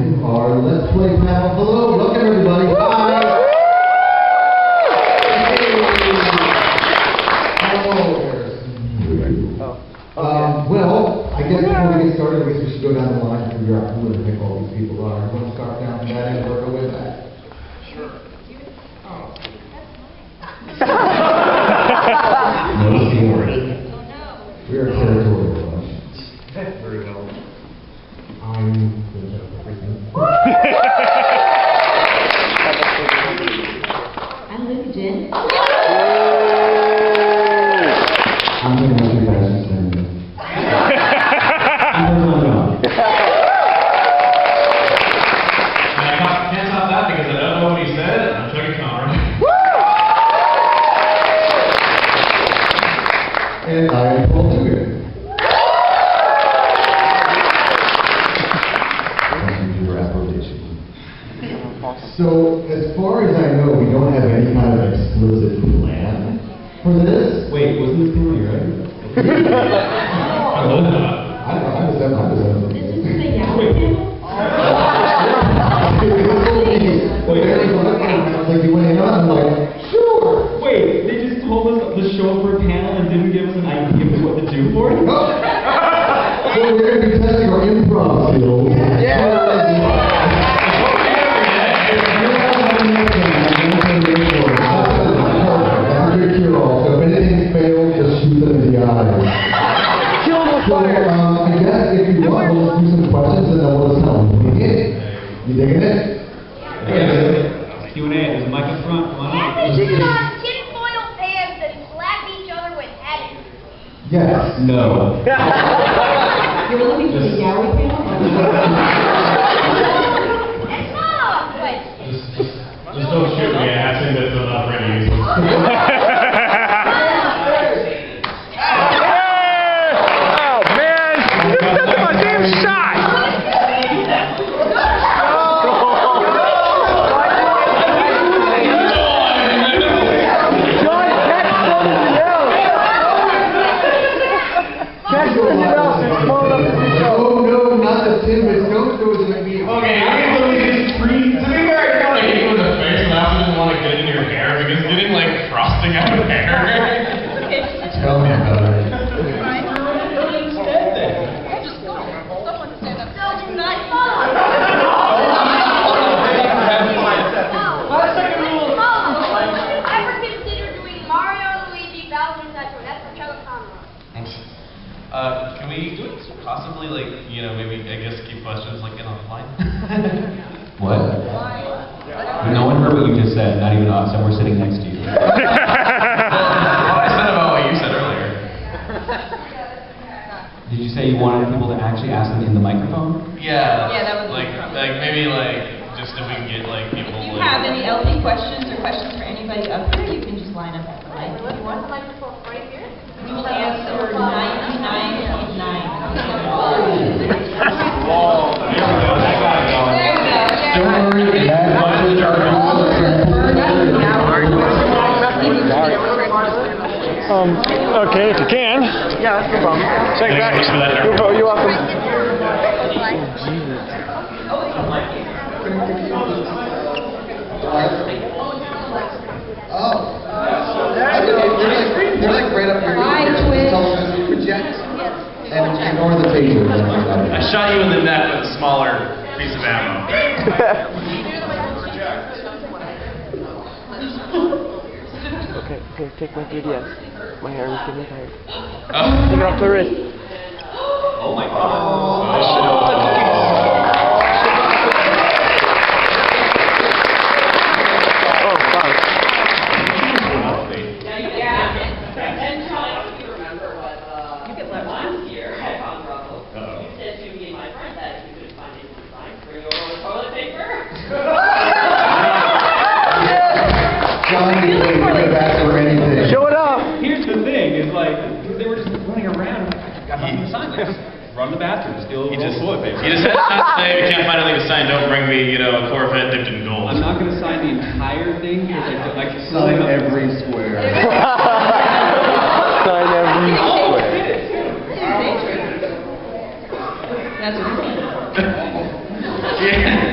in our Let's Play panel. Hello, welcome everybody. Hi. Well, I guess before we get started, we should go down the line and figure out who and pick all these people are. You want to start down that and work our way back? Sure. No seniority. We are territorial bunch. Very well. I'm Lucahjin. I'm going to have to pass this thing. I can't stop that because I don't know what he said. I'm Chuggaaconroy. And I am ProtonJon. So, as far as I know, we don't have any kind of explicit plan for this. Wait, wasn't this thing right? I love that. I don't know, I was This is the Yahoo panel? Wait, like you went in on, I'm like, sure. Wait, they just told us to show up for a panel and didn't give us an idea of what to do for it? So we're going to be testing our improv skills. So if anything fails, just shoot them in the eyes. Kill them with fire. I guess if you want, we'll just do some questions and then we'll just tell them. You digging it? You digging it? Yeah. Q&A, there's a mic up front. Come on up. Tinfoil pans that slap each other with headers. Yes. No. You're looking for the Yahoo panel? It's not. Wait. Just don't shoot me. Asking that I'm not ready. Tell me about it. Can we do it possibly, like, you know, maybe, I guess, keep questions, like, in offline? What? No one heard what you just said, not even us, and we're sitting next to you. Well, I said about what you said earlier. Did you say you wanted people to actually ask them in the microphone? Yeah. Yeah, that was like maybe, like, just if we can get, like, people, If you like... have any LP questions or questions for anybody up here, you can just line up at the mic if you want. We will answer 99.9. Okay, if you can. Yeah, that's no problem. Check back. You're welcome. You're like right up here. Project and ignore the taser. I shot you in the neck with a smaller piece of ammo. Okay, take my 3DS. My hair was getting tired. Oh. Take it off the wrist. Oh my god. Oh, sorry. You could let last year at ConBravo. You said to me and my friend that if you couldn't find anything to sign for your toilet paper. John, you can get back for anything. Show it off. Here's the thing, is like, they were just running around. Got nothing to sign. Run the bathroom, steal a roll of toilet paper. You just said not to say if you can't find anything to sign, don't bring me, you know, a Corvette dipped in gold. I'm not going to sign the entire thing because I can Sign every square. Sign every square. That's what Yeah.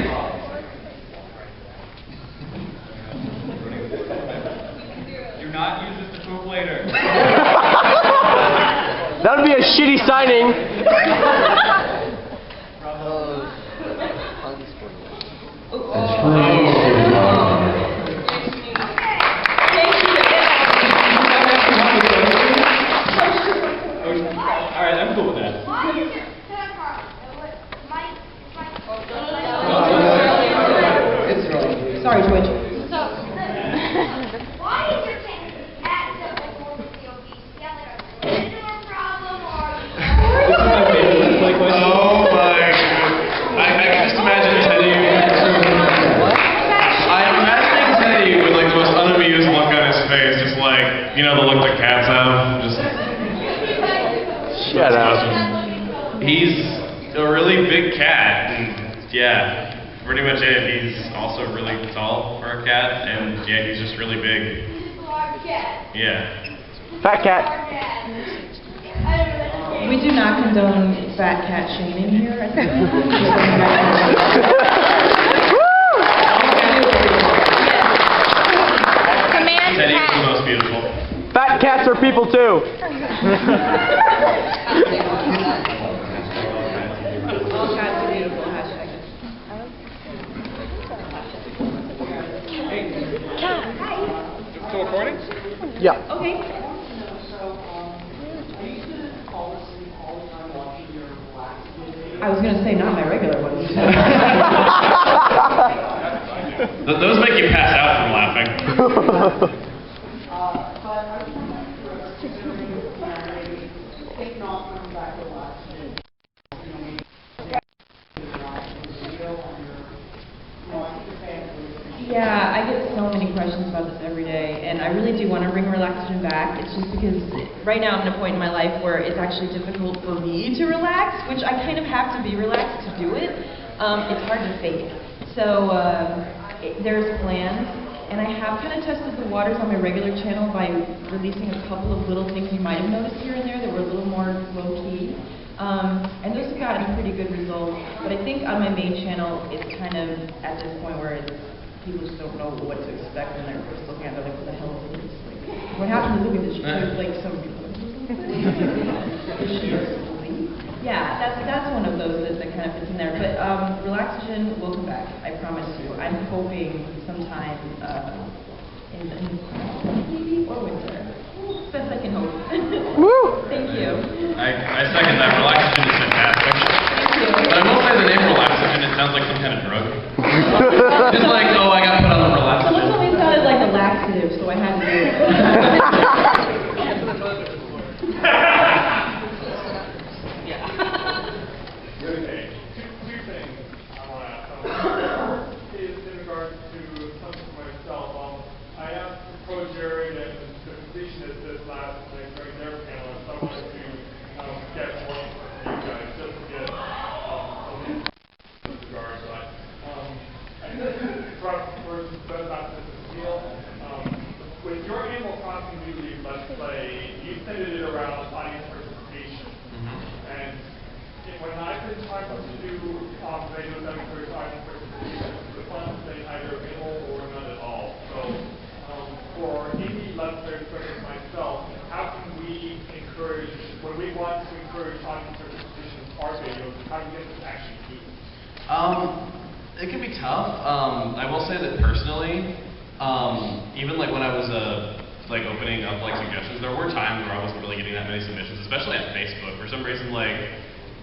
later. That would be a shitty signing. Alright, I'm cool with that. Sorry, Twitch. Why is your cat simple for the COP? Is that like a listener problem or? Oh my goodness. I can just imagine Teddy. I'm imagining Teddy with like the most unamused look on his face, just like, you know, the look that cats have. Just. Shut up. He's a really big cat, and yeah. Pretty much it. He's also really tall for a cat, and yeah, he's just really big. Yeah. Fat cat. We do not condone fat cat shaming here. I think. Teddy is the most beautiful. Fat cats are people too. All cats are beautiful. Hashtag. Still recording? Yeah. Okay. I was going to say not my regular ones. Those make you pass out from laughing. Yeah, I get so many questions about this every day, and I really do want to bring Relaxogen back. It's just because right now I'm at a point in my life where it's actually difficult for me to relax, which I kind of have to be relaxed to do it. It's hard to fake. So there's plans, and I have kind of tested the waters on my regular channel by releasing a couple of little things you might have noticed here and there that were a little more low-key. And those have gotten pretty good results, but I think on my main channel, it's kind of at this point where people just don't know what to expect when they're first looking at it. Like, what the hell is this? Like, what happened to look at this? Like, some people are like, is she asleep? Yeah, that's one of those that kind of fits in there. But Relaxogen will come back, I promise you. I'm hoping sometime in maybe or winter. Best I can hope. Woo! Thank you. I second that. Relaxogen is fantastic. But I will say the name Relaxogen, it sounds like some kind of drug. Just like, oh, I got put on the Relaxogen. Someone told me it sounded like a laxative, so I had to do it. Okay, two things I want to ask. Is in regards to something for myself. I asked ProtonJon and the completionist this last thing during their panel, and so I wanted to get more from you guys, just to get a little regard. But I think first, about this deal. With your Animal Crossing New Leaf Let's Play, you centered it around audience participation. And when I've been trying to do videos that encourage audience participation, the funds say either minimal or none at all. So for indie Let's Players such as myself, how can we encourage, when we want to encourage audience participation in our videos, how do we get this actually do? It can be tough. I will say that personally, even like when I was like opening up like suggestions, there were times where I wasn't really getting that many submissions, especially on Facebook. For some reason, like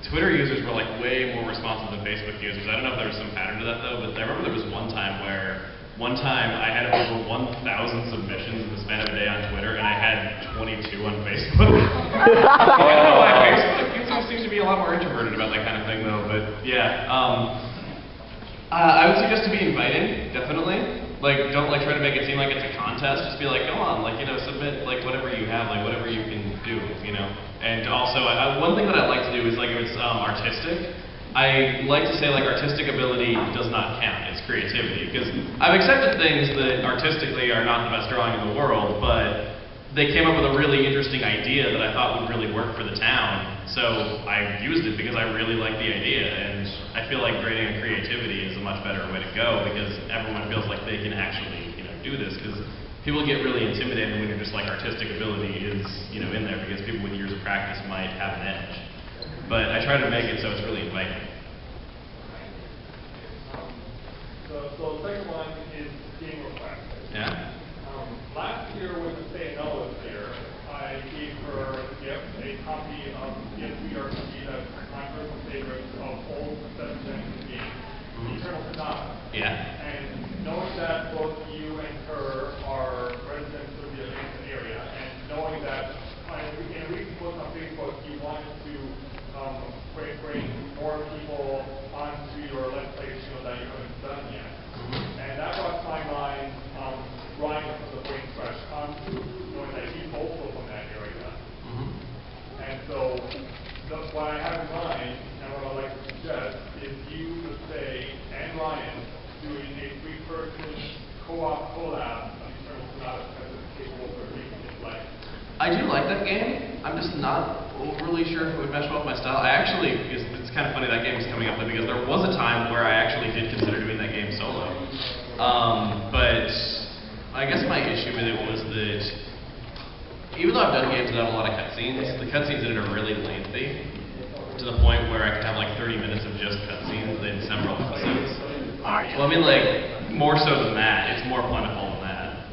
Twitter users were like way more responsive than Facebook users. I don't know if there was some pattern to that though, but I remember there was one time I had over 1,000 submissions in the span of a day on Twitter, and I had 22 on Facebook. I don't know why Facebook seems to be a lot more introverted about that kind of thing though, but yeah. I would suggest to be inviting, definitely. Like, don't like try to make it seem like it's a contest. Just be like, come on, like, you know, submit like whatever you have, like whatever you can do, you know. And also, one thing that I like to do is like if it's artistic, I like to say like artistic ability does not count. It's creativity, because I've accepted things that artistically are not the best drawing in the world, but they came up with a really interesting idea that I thought would really work for the town. So I used it because I really like the idea, and I feel like grading on creativity is a much better way to go, because everyone feels like they can actually, you know, do this, because people get really intimidated when you're just like artistic ability kids, you know, in there because people with years of practice might have an edge. But I try to make it so it's really inviting. So the second one is game request. Yeah. Last year when the Say No was here, I gave her a gift, a copy of the RPG that's my personal favorite of old 7th gen game, Eternal Sonata. Yeah. And knowing that both you and her are residents of the Atlanta area, and knowing that in a recent post on Facebook you wanted to bring more people onto your Let's Play show that you haven't done yet. And that brought to my mind Ryan from the Brain Fresh knowing that he's also from that area. And so what I have in mind, and what I'd like to suggest, is you, the Say, and Ryan doing a 3-person co-op collab of Eternal Sonata because it's capable of recently play. I do like that game. I'm just not overly sure if it would mesh well with my style. It's kind of funny that game is coming up because there was a time where I actually did consider doing that game solo. But I guess my issue with it was that even though I've done games that have a lot of cutscenes, the cutscenes in it are really lengthy to the point where I could have like 30 minutes of just cutscenes in several episodes. Well, I mean, like, more so than that. It's more plentiful than that.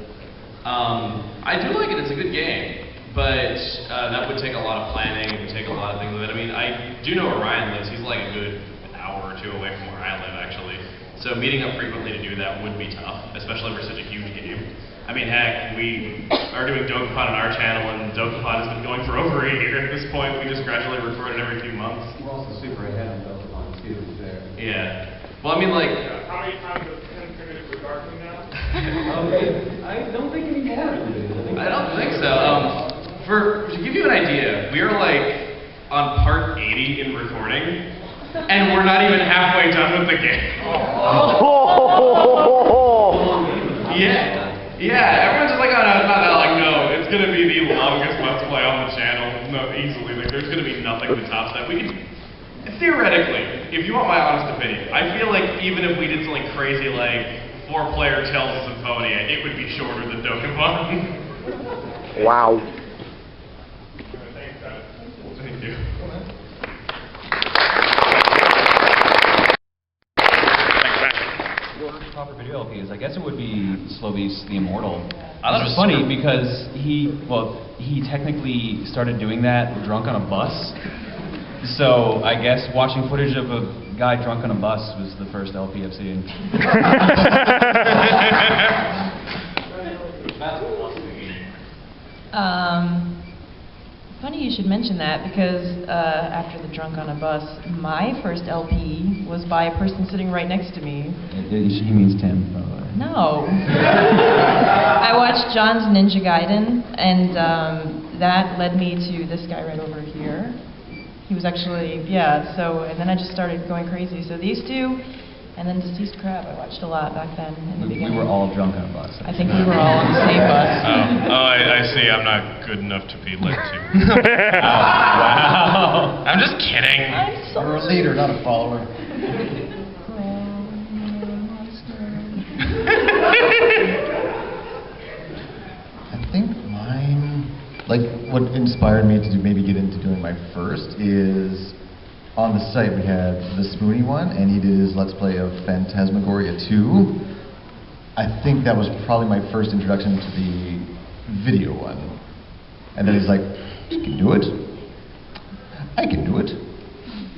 I do like it. It's a good game. But that would take a lot of planning. It would take a lot of things with it. I mean, I do know where Ryan lives. He's like a good hour or two away from where I live, actually. So meeting up frequently to do that would be tough, especially for such a huge game. I mean, heck, we are doing Dokapon on our channel, and Dokapon has been going for over a year at this point. We just gradually record it every few months. We're also super ahead of Dokapon too, there. Yeah. Well, I mean, like... How many times has Ken finished with Darkling now? I don't think anymore. I don't think so. To give you an idea, we are like on part 80 in recording, and we're not even halfway done with the game. Yeah, everyone's just like, oh no, it's not that long. No, it's gonna be the longest Let's Play on the channel. No, easily. Like, there's gonna be nothing that tops that. We could, theoretically, if you want my honest opinion, I feel like even if we did something crazy like 4-player Tales of Symphonia, it would be shorter than Dokapon. Wow. Thank you. Proper video LPs, I guess it would be Slovis the Immortal. That Which is was funny because he technically started doing that drunk on a bus. So I guess watching footage of a guy drunk on a bus was the first LP I've seen. Funny you should mention that because after the Drunk on a Bus, my first LP was by a person sitting right next to me. He means Tim, by the way. No. I watched John's Ninja Gaiden, and that led me to this guy right over here. He was actually, and then I just started going crazy. So these two, and then Deceased Crab, I watched a lot back then in the beginning. We were all drunk on a bus. I think we were all on the same bus. I see. I'm not good enough to be led to. Wow. I'm just kidding. You're a leader, not a follower. I think mine, like what inspired me to maybe get into doing my first is on the site we had the Spoony one, and he did his Let's Play of Phantasmagoria 2. I think that was probably my first introduction to the video one. And then he's like, you can do it. I can do it.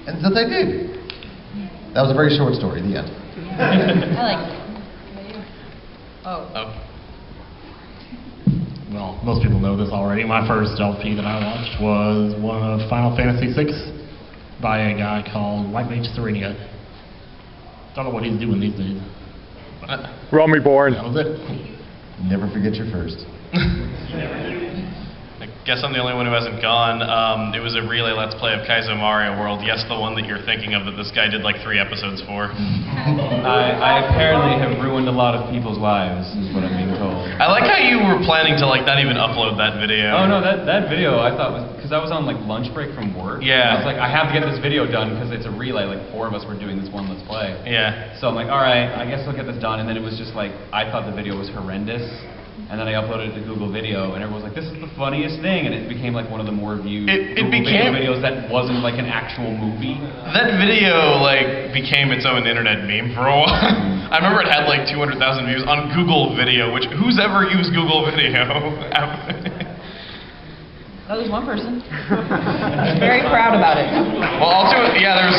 And that I did. That was a very short story, the end. I like it. Oh. Well, most people know this already. My first LP that I watched was one of Final Fantasy VI by a guy called White Mage Serenia. Don't know what he's doing these days. Realm Reborn. That was it. Never forget your first. I guess I'm the only one who hasn't gone. It was a relay Let's Play of Kaizo Mario World. Yes, the one that you're thinking of that this guy did like 3 episodes for. I apparently have ruined a lot of people's lives, is what I'm being told. I like how you were planning to like not even upload that video. Oh no, that video I thought was, because I was on like lunch break from work. Yeah. I was like, I have to get this video done because it's a relay, like 4 of us were doing this one Let's Play. Yeah. So I'm like, alright, I guess I'll get this done, and then it was just like, I thought the video was horrendous. And then I uploaded it to Google Video, and everyone was like, "This is the funniest thing," and it became like one of the more viewed Google Video videos that wasn't like an actual movie. That video like became its own internet meme for a while. I remember it had like 200,000 views on Google Video, which who's ever used Google Video? That was one person. Very proud about it. Well, I'll do it. Yeah, there's.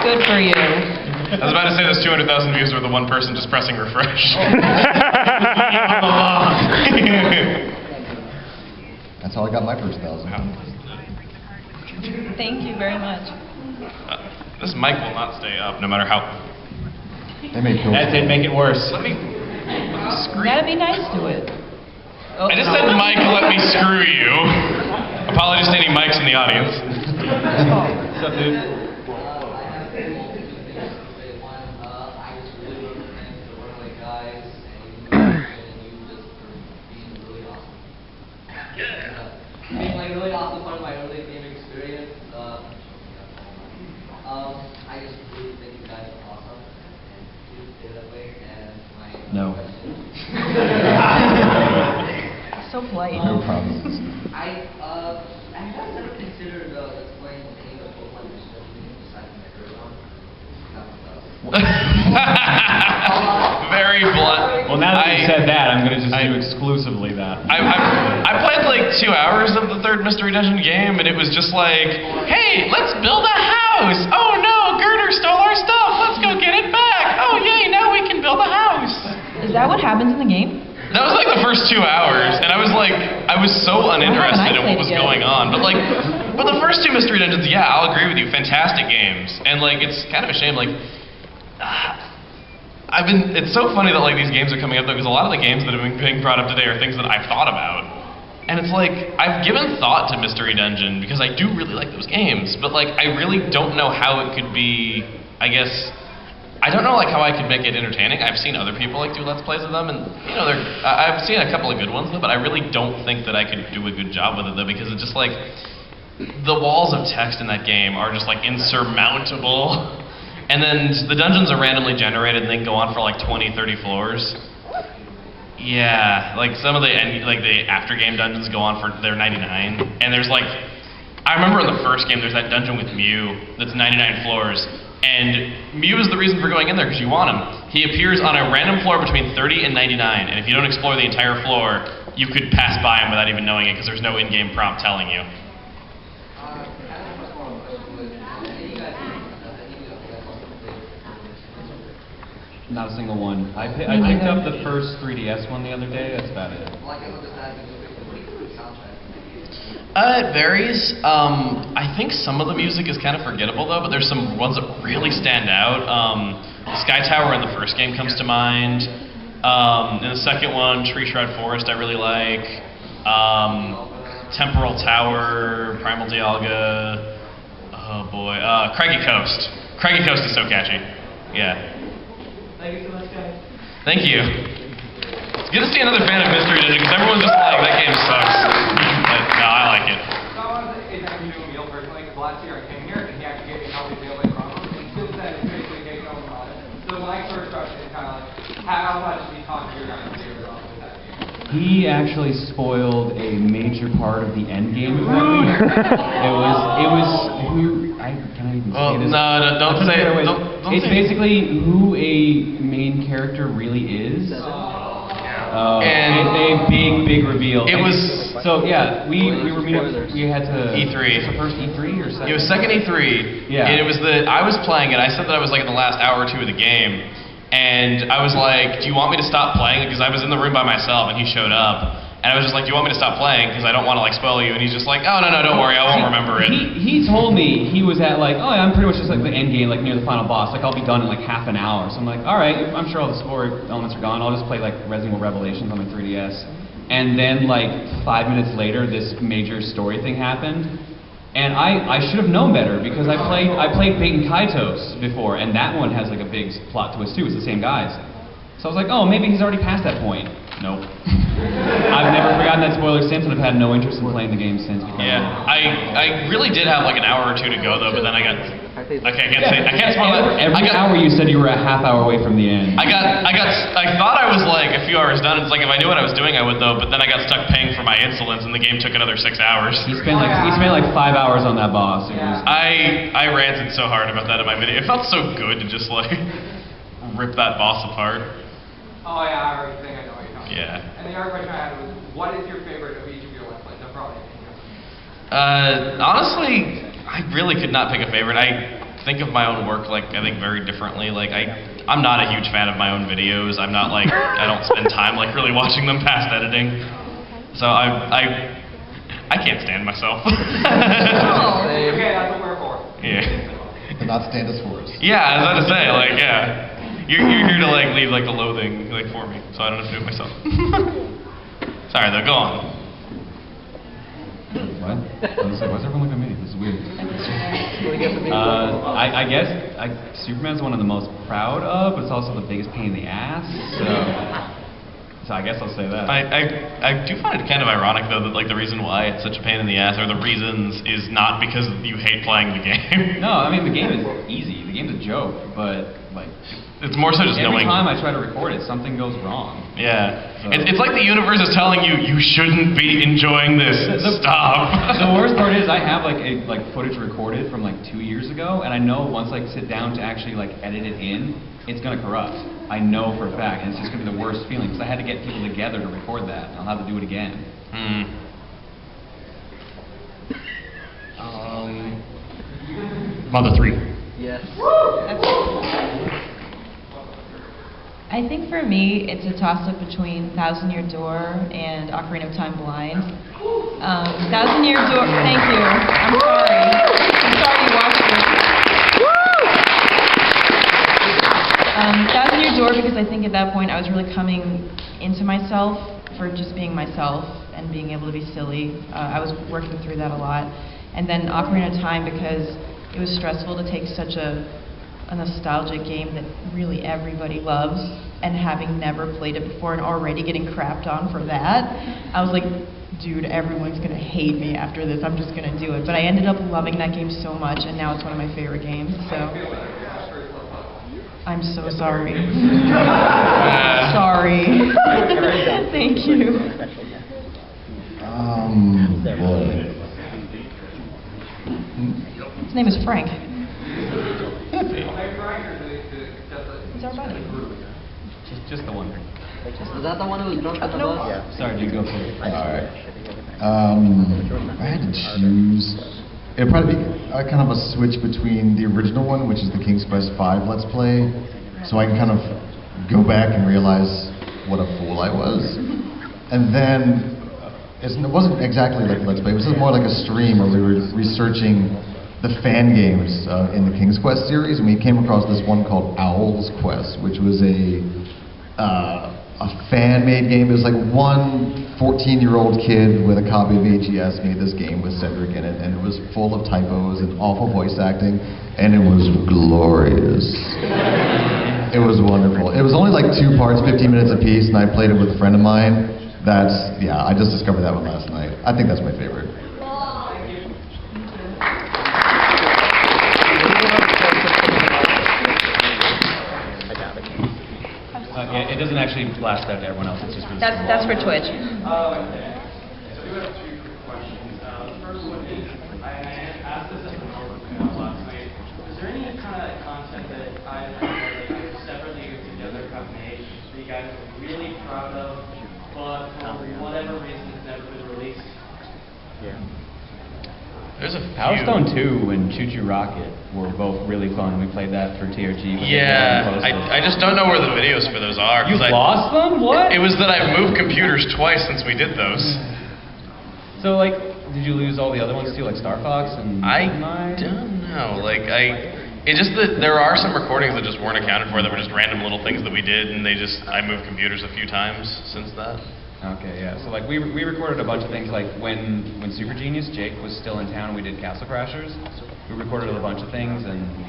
Good for you. I was about to say those 200,000 views were the one person just pressing refresh. That's how I got my first 1,000. Thank you very much. This mic will not stay up no matter how. That did make it worse. Let me You gotta be nice to it. I just said Mike, let me screw you. Apologies to any mics in the audience. What's up, dude? I just really love the fans, the Runaway Guys, and you just for being really awesome. Being like really awesome part of my early gaming experience. I just really think you guys are awesome, and you stay that way. And my No. So polite. No promises. I have never considered let's playing any of the Pokemon besides my favorite one. Very blunt. Well, now that you said that, I'm going to just do exclusively that. I played like 2 hours of the third Mystery Dungeon game, and it was just like, hey, let's build a house. Oh no, Girder stole our stuff. Let's go get it back. Oh yay, now we can build a house. Is that what happens in the game? That was like the first 2 hours, and I was so uninterested in what was going on. But the first 2 Mystery Dungeons, yeah, I'll agree with you, fantastic games. And like, it's kind of a shame, like, it's so funny that like these games are coming up though, because a lot of the games that have been being brought up today are things that I've thought about. And it's like, I've given thought to Mystery Dungeon, because I do really like those games, but like, I really don't know how it could be, I guess, I don't know like how I could make it entertaining. I've seen other people like do Let's Plays of them, and you know, I've seen a couple of good ones though, but I really don't think that I could do a good job with it though, because it's just like, the walls of text in that game are just like insurmountable, and then the dungeons are randomly generated and they go on for like 20, 30 floors. Yeah, like some of the after game dungeons go on for, they're 99, and there's like, I remember in the first game there's that dungeon with Mew that's 99 floors. And Mew is the reason for going in there, because you want him. He appears on a random floor between 30 and 99, and if you don't explore the entire floor, you could pass by him without even knowing it, because there's no in-game prompt telling you. Not a single one. I picked up the first 3DS one the other day, that's about it. It varies. I think some of the music is kind of forgettable though, but there's some ones that really stand out. Sky Tower in the first game comes to mind. In the second one, Tree Shroud Forest I really like. Temporal Tower, Primal Dialga. Oh boy, Craggy Coast. Craggy Coast is so catchy. Yeah. Thank you so much, guys. Thank you. It's good to see another fan of Mystery Dungeon, because everyone's just like, that game sucks. But no, I like it. So I wanted to say thank you to Emil personally, because last year I came here and he actually gave me a copy of the Railway Chronicles, and since then it's basically taken over on it. So my first question is kind of like, how much did he talk to your guys' favorite off with that game? He actually spoiled a major part of the end game for me. Can I even say this? No, don't say it. It's basically who a main character really is. And it's a big reveal. It was so yeah. We were meeting. We had to E3. Was the first E3 or second? It was second E3. Yeah. And it was I was playing it. I said that I was like in the last hour or two of the game, and I was like, "Do you want me to stop playing?" Because I was in the room by myself, and he showed up. And I was just like, do you want me to stop playing? Because I don't want to like spoil you. And he's just like, oh, no, don't worry, I won't remember it. He told me he was at like, oh, I'm pretty much just like the end game, like near the final boss. Like I'll be done in like half an hour. So I'm like, all right, I'm sure all the story elements are gone. I'll just play like Resident Evil Revelations on my 3DS. And then like 5 minutes later, this major story thing happened. And I should have known better, because I played Baten Kaitos before, and that one has like a big plot twist too. It's the same guys. So I was like, oh, maybe he's already past that point. Nope. I've never forgotten that spoiler since, and I've had no interest in playing the game since. Yeah, I really did have like an hour or two to go though, but then I got. Okay, I can't spoil that. Every hour you said you were a half hour away from the end. I thought I was like a few hours done. It's like if I knew what I was doing, I would though. But then I got stuck paying for my insolence, and the game took another 6 hours. He spent like 5 hours on that boss. It was, I ranted so hard about that in my video. It felt so good to just like rip that boss apart. Oh yeah, I already think I know what you're talking Yeah. about. And the other question I had was, what is your favorite of each of your Let's Plays? I'm probably Honestly, I really could not pick a favorite. I think of my own work I think very differently. Like I'm not a huge fan of my own videos. I'm not like I don't spend time like really watching them past editing. So I can't stand myself. Okay, that's what we're for. Yeah. And not stand us for us. Yeah, I was about to say, like, yeah. You're here to like leave like the loathing like for me, so I don't have to do it myself. Sorry though, go on. What? Why is everyone looking at me? This is weird. I guess Superman's one of the most proud of, but it's also the biggest pain in the ass. So I guess I'll say that. I do find it kind of ironic though that like the reason why it's such a pain in the ass, or the reasons, is not because you hate playing the game. No, I mean the game is easy. The game's a joke, but like. It's more so just knowing. Every time I try to record it, something goes wrong. Yeah. So. It's like the universe is telling you, you shouldn't be enjoying this. Stop. The worst part is I have like footage recorded from like 2 years ago, and I know once I sit down to actually like edit it in, it's gonna corrupt. I know for a fact, and it's just gonna be the worst feeling, because I had to get people together to record that. I'll have to do it again. Mother 3. Yes. I think for me, it's a toss-up between Thousand Year Door and Ocarina of Time Blind. Thousand Year Door, thank you. I'm sorry you watched it. Thousand Year Door, because I think at that point I was really coming into myself for just being myself and being able to be silly. I was working through that a lot. And then Ocarina of Time, because it was stressful to take such a nostalgic game that really everybody loves, and having never played it before and already getting crapped on for that, I was like, dude, everyone's gonna hate me after this, I'm just gonna do it. But I ended up loving that game so much, and now it's one of my favorite games, so. I'm so sorry. Sorry. Thank you. Boy. His name is Frank. He's our buddy. Just the one. Is that the one who was drunk on the bus? Yeah. Sorry, dude, go for it. Alright. I had to choose. It'd probably be kind of a switch between the original one, which is the King's Quest V Let's Play, so I can kind of go back and realize what a fool I was. And then, it wasn't exactly like a Let's Play, it was just more like a stream where we were researching the fan games in the King's Quest series, and we came across this one called Owl's Quest, which was a fan-made game. It was like one 14-year-old kid with a copy of VHS made this game with Cedric in it, and it was full of typos and awful voice acting, and it was glorious. It was wonderful. It was only like 2 parts, 15 minutes apiece, and I played it with a friend of mine. I just discovered that one last night. I think that's my favorite. It doesn't actually blast out to everyone else. It's just for That's for Twitch. So we have 2 quick questions. The first one is, I asked this at the Norwood last night. Is there any kind of content that either separately or together have made that you guys are really proud of, but for whatever reason it's never been released? Yeah. There's a few. Power Stone 2 and Choo Choo Rocket were both really fun. We played that for TRG. Yeah, I just don't know where the videos for those are. You lost them? What? It was that I've moved computers twice since we did those. So, like, did you lose all the other ones too, like Star Fox and... I don't know. Like, it's just that there are some recordings that just weren't accounted for that were just random little things that we did, and I moved computers a few times since that. Okay, yeah. So like we recorded a bunch of things, like when Super Genius Jake was still in town, we did Castle Crashers. We recorded a bunch of things, and we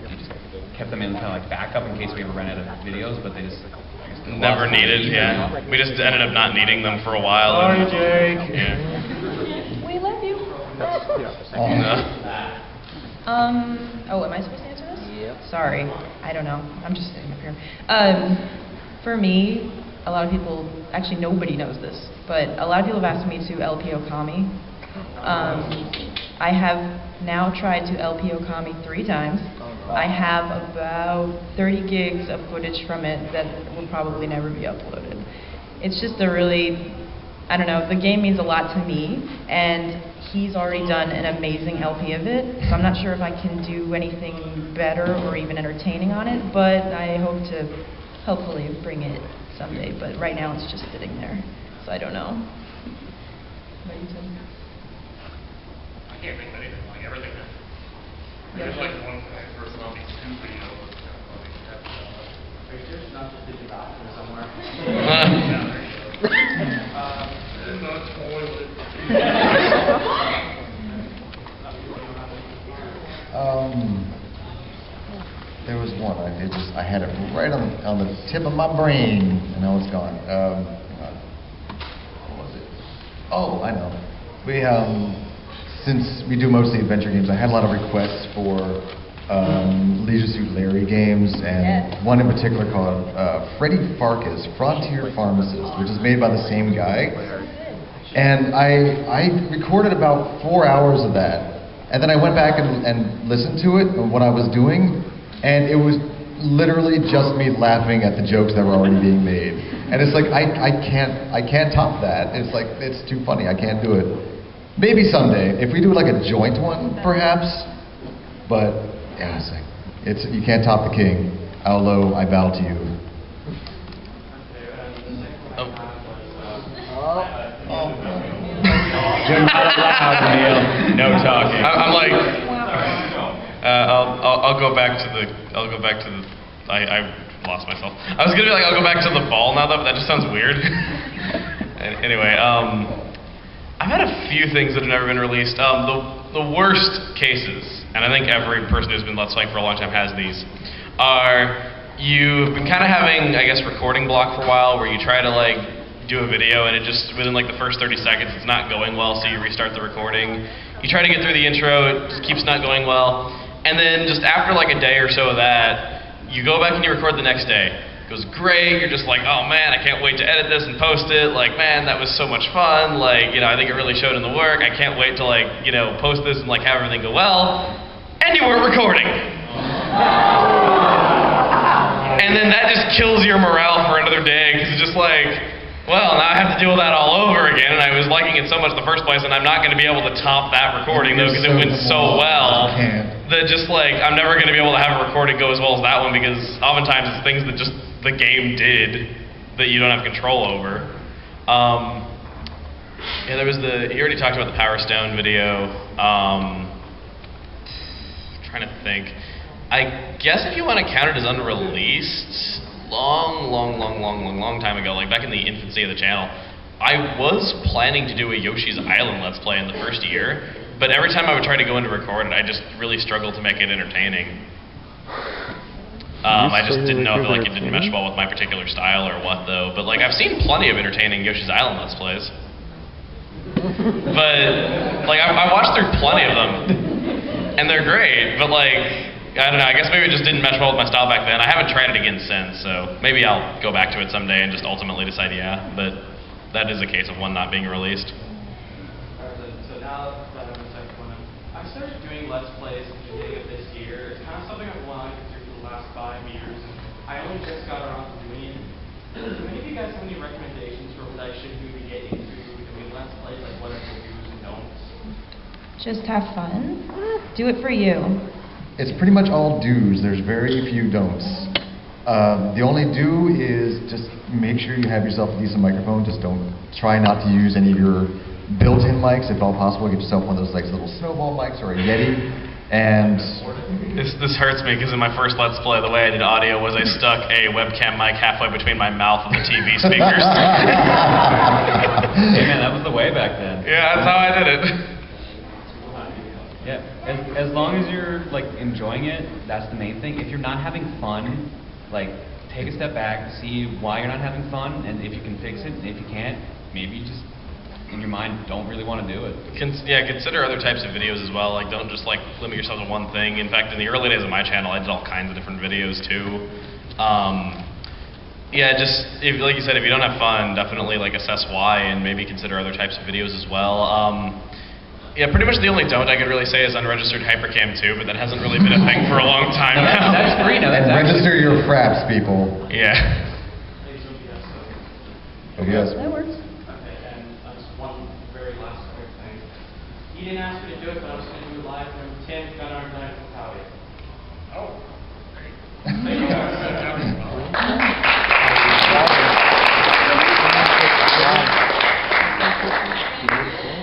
just kept them in kind of like backup in case we ever ran out of videos. But they just, I guess, Never needed, yeah. We just ended up not needing them for a while. Sorry, Jake. Yeah. We love you. Oh, am I supposed to answer this? Yep. Sorry, I don't know. I'm just sitting up here. For me, a lot of people, actually nobody knows this, but a lot of people have asked me to LP Okami. I have now tried to LP Okami 3 times. I have about 30 gigs of footage from it that will probably never be uploaded. It's just a really, I don't know, the game means a lot to me, and he's already done an amazing LP of it, so I'm not sure if I can do anything better or even entertaining on it, but I hope to hopefully bring it someday, but right now it's just sitting there, so I don't know. What about you, Tim? I can't think of anything, like everything. Yeah. Just like one thing, personality 2 video was kind of funny. Are you just not just in the bathroom somewhere? In the toilet. There was one. I had it right on the tip of my brain, and now it's gone. Hang on. What was it? Oh, I know. We since we do mostly adventure games, I had a lot of requests for Leisure Suit Larry games, and one in particular called Freddy Farkas, Frontier Pharmacist, which is made by the same guy. And I recorded about 4 hours of that, and then I went back and listened to it and what I was doing, and it was literally just me laughing at the jokes that were already being made. And it's like I can't top that. It's like it's too funny. I can't do it. Maybe someday if we do like a joint one, perhaps. But yeah, it's you can't top the king. Aulo, I bow to you. You're not allowed, Neil. No talking. I'm like, I'll go back to the. I lost myself. I was gonna be like, I'll go back to the ball now, though, but that just sounds weird. Anyway, I've had a few things that have never been released. The worst cases, and I think every person who's been Let's Playing for a long time has these, are you've been kind of having, I guess, recording block for a while, where you try to like do a video and it just within like the first 30 seconds it's not going well, so you restart the recording. You try to get through the intro, it just keeps not going well, and then just after like a day or so of that, you go back and you record the next day. It goes great, you're just like, oh man, I can't wait to edit this and post it, like man, that was so much fun, like, you know, I think it really showed in the work, I can't wait to like, you know, post this and like have everything go well, and you weren't recording. And then that just kills your morale for another day, because it's just like, well, now I have to deal with that all over again, and I was liking it so much in the first place, and I'm not going to be able to top that recording, though, because it went so well, that just like, I'm never going to be able to have a recording go as well as that one, because oftentimes it's things that just the game did that you don't have control over. Yeah, there was you already talked about the Power Stone video. Trying to think. I guess if you want to count it as unreleased, long time ago, like back in the infancy of the channel, I was planning to do a Yoshi's Island Let's Play in the first year, but every time I would try to go in to record it, I just really struggled to make it entertaining. I just didn't know if like it didn't mesh well with my particular style or what, though. But like I've seen plenty of entertaining Yoshi's Island Let's Plays, but like I watched through plenty of them, and they're great. But like, I don't know, I guess maybe it just didn't mesh well with my style back then. I haven't tried it again since, so maybe I'll go back to it someday and just ultimately decide yeah, but that is a case of one not being released. So now that I'm a second one, I started doing Let's Plays at the beginning of this year. It's kind of something I've wanted to do for the last 5 years, and I only just got around to doing it. Do any of you guys have any recommendations for what I should do to get into doing Let's Plays, like what are the do's and don'ts? Just have fun. Do it for you. It's pretty much all do's. There's very few don'ts. The only do is just make sure you have yourself a decent microphone. Just don't try not to use any of your built-in mics if all possible. Get yourself one of those like little snowball mics or a Yeti. And this hurts me because in my first Let's Play, the way I did audio was I stuck a webcam mic halfway between my mouth and the TV speakers. Hey man, that was the way back then. Yeah, that's how I did it. Yeah, as long as you're like enjoying it, that's the main thing. If you're not having fun, like take a step back, see why you're not having fun, and if you can fix it, and if you can't, maybe you just, in your mind, don't really want to do it. Consider other types of videos as well. Like, don't just like limit yourself to one thing. In fact, in the early days of my channel, I did all kinds of different videos too. Yeah, just like you said, if you don't have fun, definitely like assess why, and maybe consider other types of videos as well. Yeah, pretty much the only don't I could really say is unregistered Hypercam 2, but that hasn't really been a thing for a long time now. That's free now. And register your fraps, people. Yeah. OBS. That works. Okay, and just one very last quick thing. He didn't ask me to do it, but I was going to do it live from Tim, Gunnar, and Diane from Howie. Oh. Thank you guys.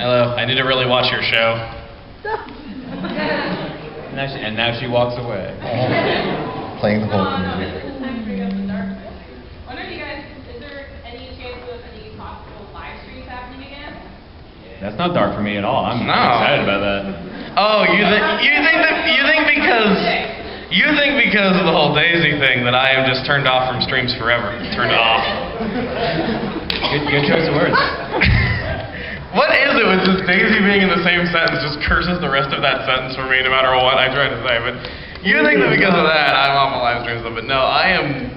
Hello, I need to really watch your show. And now she walks away. Playing the whole music. Wonder if you guys, is there any chance of any possible live streams happening again? That's not dark for me at all. I'm excited about that. Oh, you think because of the whole Daisy thing that I am just turned off from streams forever? Turned off. Good choice of words. What is it with just Daisy being in the same sentence just curses the rest of that sentence for me no matter what I try to say? But you think that because of that I'm off my live streams, but no, I am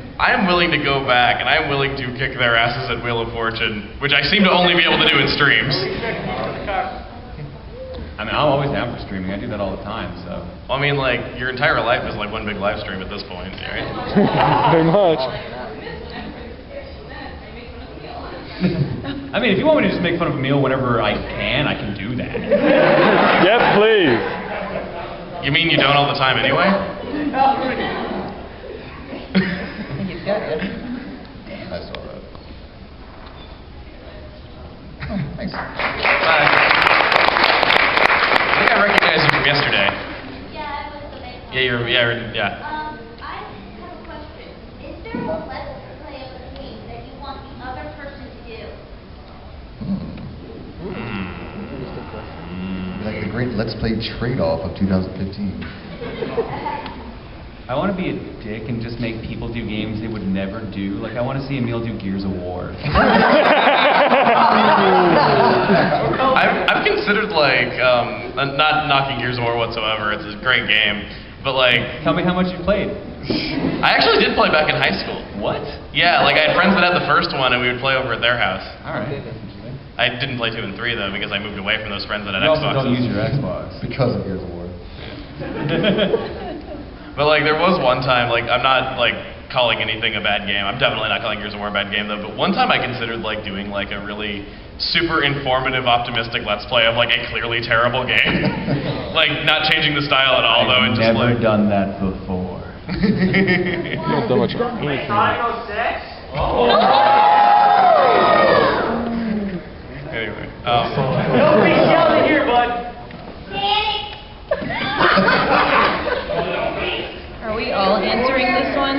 willing to go back, and I am willing to kick their asses at Wheel of Fortune, which I seem to only be able to do in streams. I mean, I'm always down for streaming. I do that all the time, so. Well, I mean, like, your entire life is like one big live stream at this point, right? Very much. I mean, if you want me to just make fun of Emil whenever I can do that. Yes, please. You mean you don't all the time anyway? I think he's got it. I saw that. Oh, thanks. Bye. I think I recognize you from yesterday. Yeah, I was the main one. Yeah. I have a question. Is there a let's play of a game that you want the other person to do? Like the great Let's Play trade-off of 2015. I want to be a dick and just make people do games they would never do. Like, I want to see Emil do Gears of War. I've considered, like, not knocking Gears of War whatsoever. It's a great game. But, like... Tell me how much you played. I actually did play back in high school. What? Yeah, like, I had friends that had the first one, and we would play over at their house. All right, that's interesting. I didn't play 2 and 3, though, because I moved away from those friends that had You also Xboxes. don't use your Xbox. Because of Gears of War. But, like, there was one time, like, I'm not, like, calling anything a bad game. I'm definitely not calling Gears of War a bad game, though. But one time I considered, like, doing, like, a really super informative, optimistic Let's Play of, like, a clearly terrible game. Like, not changing the style at all, though, and just, like... I've never done that before. You don't do much of anything. Anyway. Nobody yelling here, bud. Are we all answering this one?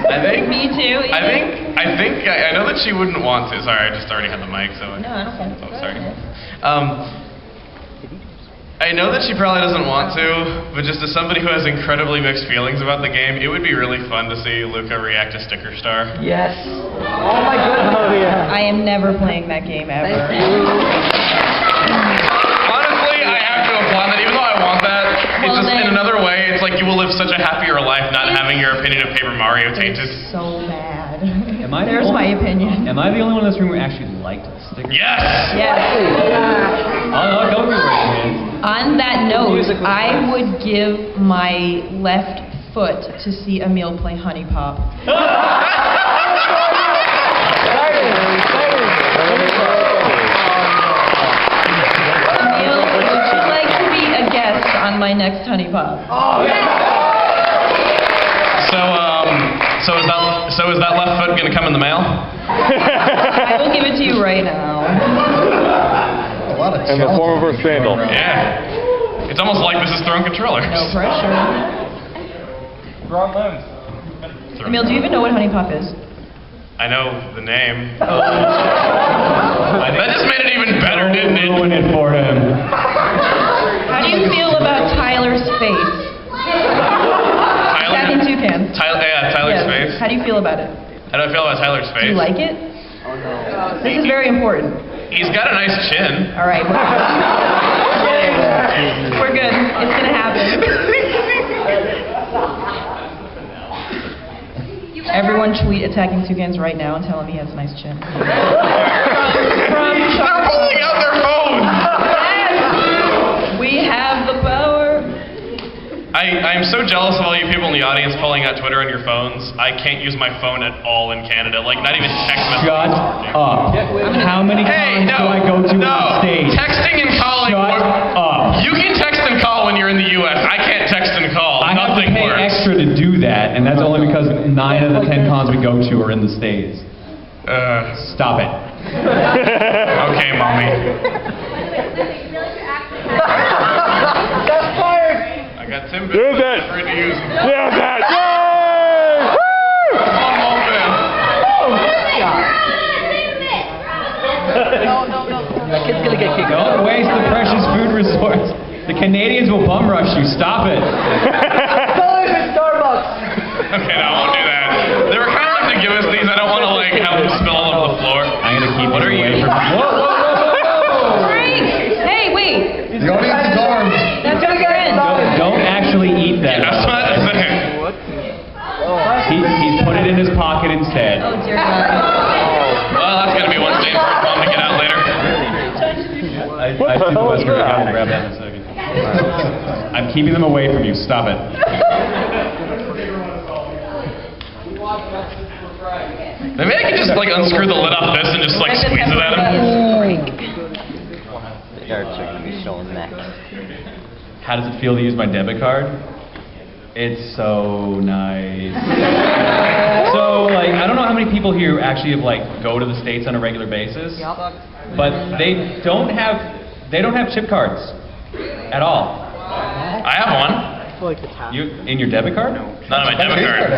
I think... Me too. I know that she wouldn't want to. Sorry, I just already had the mic, so... No, I don't care. Oh, sorry. I know that she probably doesn't want to, but just as somebody who has incredibly mixed feelings about the game, it would be really fun to see Luca react to Sticker Star. Yes. Oh my goodness. Oh, yeah. I am never playing that game ever. Honestly, I have to applaud that, even though I want that, it's Well, just in then- another way, it's like you will live such a happier life not having your opinion of Paper Mario tainted. So bad. There's my opinion. Am I the only one in this room who actually liked Sticker? Yes! Yes. I'll go with you. On that note, I would give my left foot to see Emil play Honey Pop. Emil, would you like to be a guest on my next Honey Pop? So is that left foot gonna come in the mail? I will give it to you right now. A lot of In the form of her sandal. Yeah. It's almost like this is throwing controllers. No pressure. Wrong lens. Emil, do you even know what Honey Pop is? I know the name. That just made it even better, didn't it? Ruin it for him. How do you feel about Tyler's face? Back in Toucan. Tyler's Yes. face. How do you feel feel about it? How do I feel about Tyler's face? Do you like it? This is very important. He's got a nice chin. All right. We're good. It's going to happen. Everyone tweet attacking Toucans right now and tell him he has a nice chin. They're pulling out their phones! Yes! We have the power. I'm so jealous of all you people in the audience pulling out Twitter on your phones. I can't use my phone at all in Canada. Like, not even text messages. Shut up. How many cons do I go to in the States? Texting and calling. Shut up. You can text and call when you're in the U.S. I can't text and call. I have to Nothing pay works. extra to do that, and that's only because 9 of the 10 cons we go to are in the States. Stop it. Okay, mommy. I got Tim There's that. ready to use them. There's that. Yay! One more bit. That kid's gonna get kicked out. Don't waste the precious food resource. The Canadians will bum rush you. Stop it. Starbucks. Okay, no, I won't do that. They were kind of like to give us these. I don't want to like have them spill all over the floor. I'm gonna keep What it are you? away from. Whoa. Frank! Hey, wait. The audience is armed. That's our friend. Don't actually eat that. That's what I'm saying. He's put it in his pocket instead. Oh, dear God. Well, that's gonna be one stain for his mom to get out later. I see the Western guy and grab that in a second. I'm keeping them away from you. Stop it. Maybe I can just like unscrew the lid off this and just like squeeze it at him. The darts are going to be so next. How does it feel to use my debit card? It's so nice. So, like, I don't know how many people here actually have, like, go to the States on a regular basis, but they don't have chip cards at all. I have one. You in your debit card? Not on my debit card.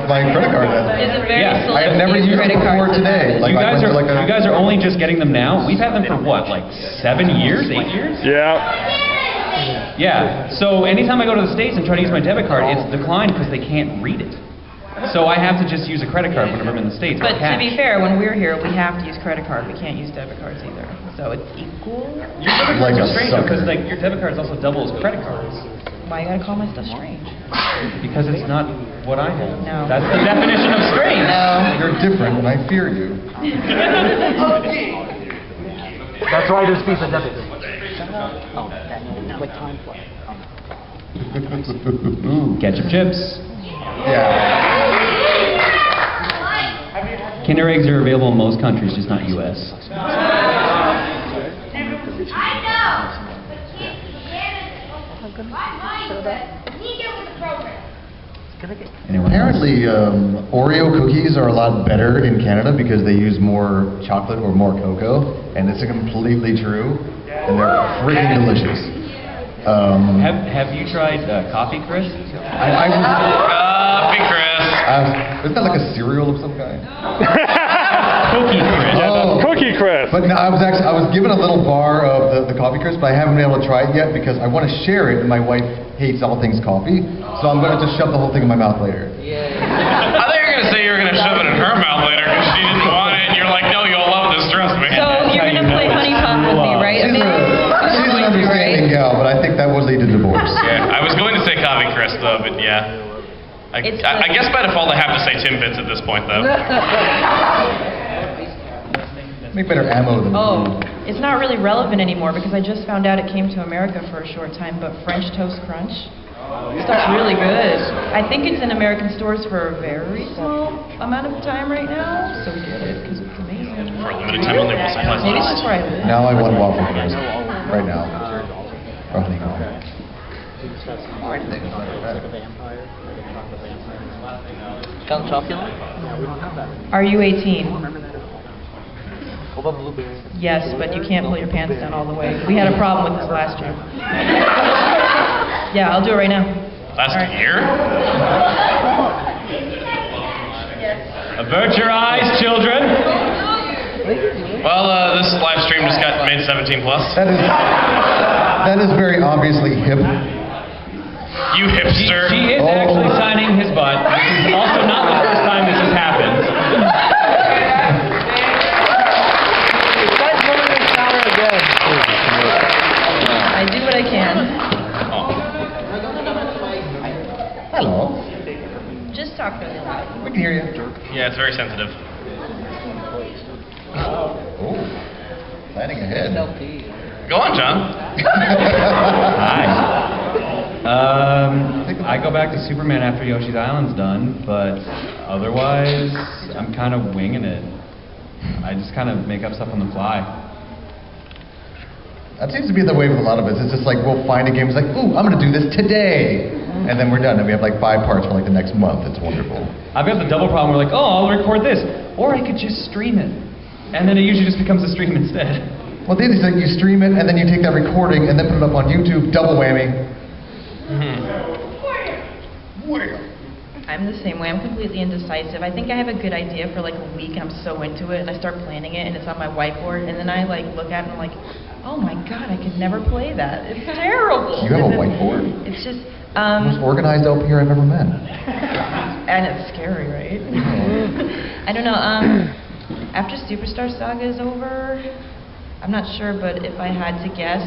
My credit card has. It's a very Yeah. I have never used it before today. Like, You I guys went to, like, you guys are only just getting them now. We've had them for what, like 7 years, 8 years? Yeah. Yeah. So anytime I go to the States and try to use my debit card, it's declined because they can't read it. So I have to just use a credit card whenever I'm in the States. But or to cash. be fair, when we're here, we have to use credit card. We can't use debit cards either. So it's equal. Your debit Like cards a are strange sucker. because like your debit cards also double as credit cards. Why you gotta call my stuff strange? Because it's not what I have. No. That's the definition of strange. No. You're different and I fear you. That's why there's Visa debit. Oh, like time flies. Ketchup chips. Yeah. Kinder eggs are available in most countries, just not U.S. I know, but Canada, my mindset, we get with the program. Anyone Apparently, Oreo cookies are a lot better in Canada because they use more chocolate or more cocoa, and it's completely true, and they're freaking delicious. Have you tried Coffee Crisp? I was. Coffee Crisp. Isn't that like a cereal of some kind? Cookie Crisp. Oh. Cookie Crisp. But no, I was given a little bar of the coffee crisp, but I haven't been able to try it yet because I want to share it, and my wife hates all things coffee, so I'm going to just shove the whole thing in my mouth later. I thought you were going to say you were going to shove it in her mouth later because she didn't want it, and you're like, no, you'll love this, trust me. So you're gonna play honey pot with me, right? She's an understanding gal, but I think that would lead to divorce. Yeah, I was going to say Coffee Crisp though, but yeah. I guess by default I have to say Timbits at this point though. Make better ammo than Oh, it's not really relevant anymore because I just found out it came to America for a short time, but French Toast Crunch. Stuff's really good. I think it's in American stores for a very small amount of time right now, so get it because it's amazing. For a limited time only, we'll supply Maybe it's just where I live. Now I want waffle crisp. Right now. Or honeycomb. Count Chocula? Are you 18? What about blueberry? Yes, but you can't pull your pants down all the way. We had a problem with this last year. Yeah, I'll do it right now. Last year? Avert your eyes, children. Well, this live stream just got made 17 plus. That is very obviously hip. You hipster. She is actually signing his butt. This is also not the first time this has happened. I do what I can. Hello. Just talk really loud. We can hear you. Yeah, it's very sensitive. Oh, planning ahead. Go on, John. Hi. I go back to Superman after Yoshi's Island's done, but otherwise, I'm kind of winging it. I just kind of make up stuff on the fly. That seems to be the way with a lot of us. It's just like we'll find a game, it's like, ooh, I'm going to do this today. And then we're done, and we have like 5 parts for like the next month. It's wonderful. I've got the double problem. We're like, oh, I'll record this. Or I could just stream it. And then it usually just becomes a stream instead. Well, the other thing, you stream it, and then you take that recording, and then put it up on YouTube, double whammy. I'm the same way. I'm completely indecisive. I think I have a good idea for like a week, and I'm so into it, and I start planning it, and it's on my whiteboard, and then I like look at it, and I'm like, oh my god, I could never play that. It's terrible. You have a whiteboard? It's just, Most organized LP I've ever met. and it's scary, right? I don't know, after Superstar Saga is over, I'm not sure, but if I had to guess,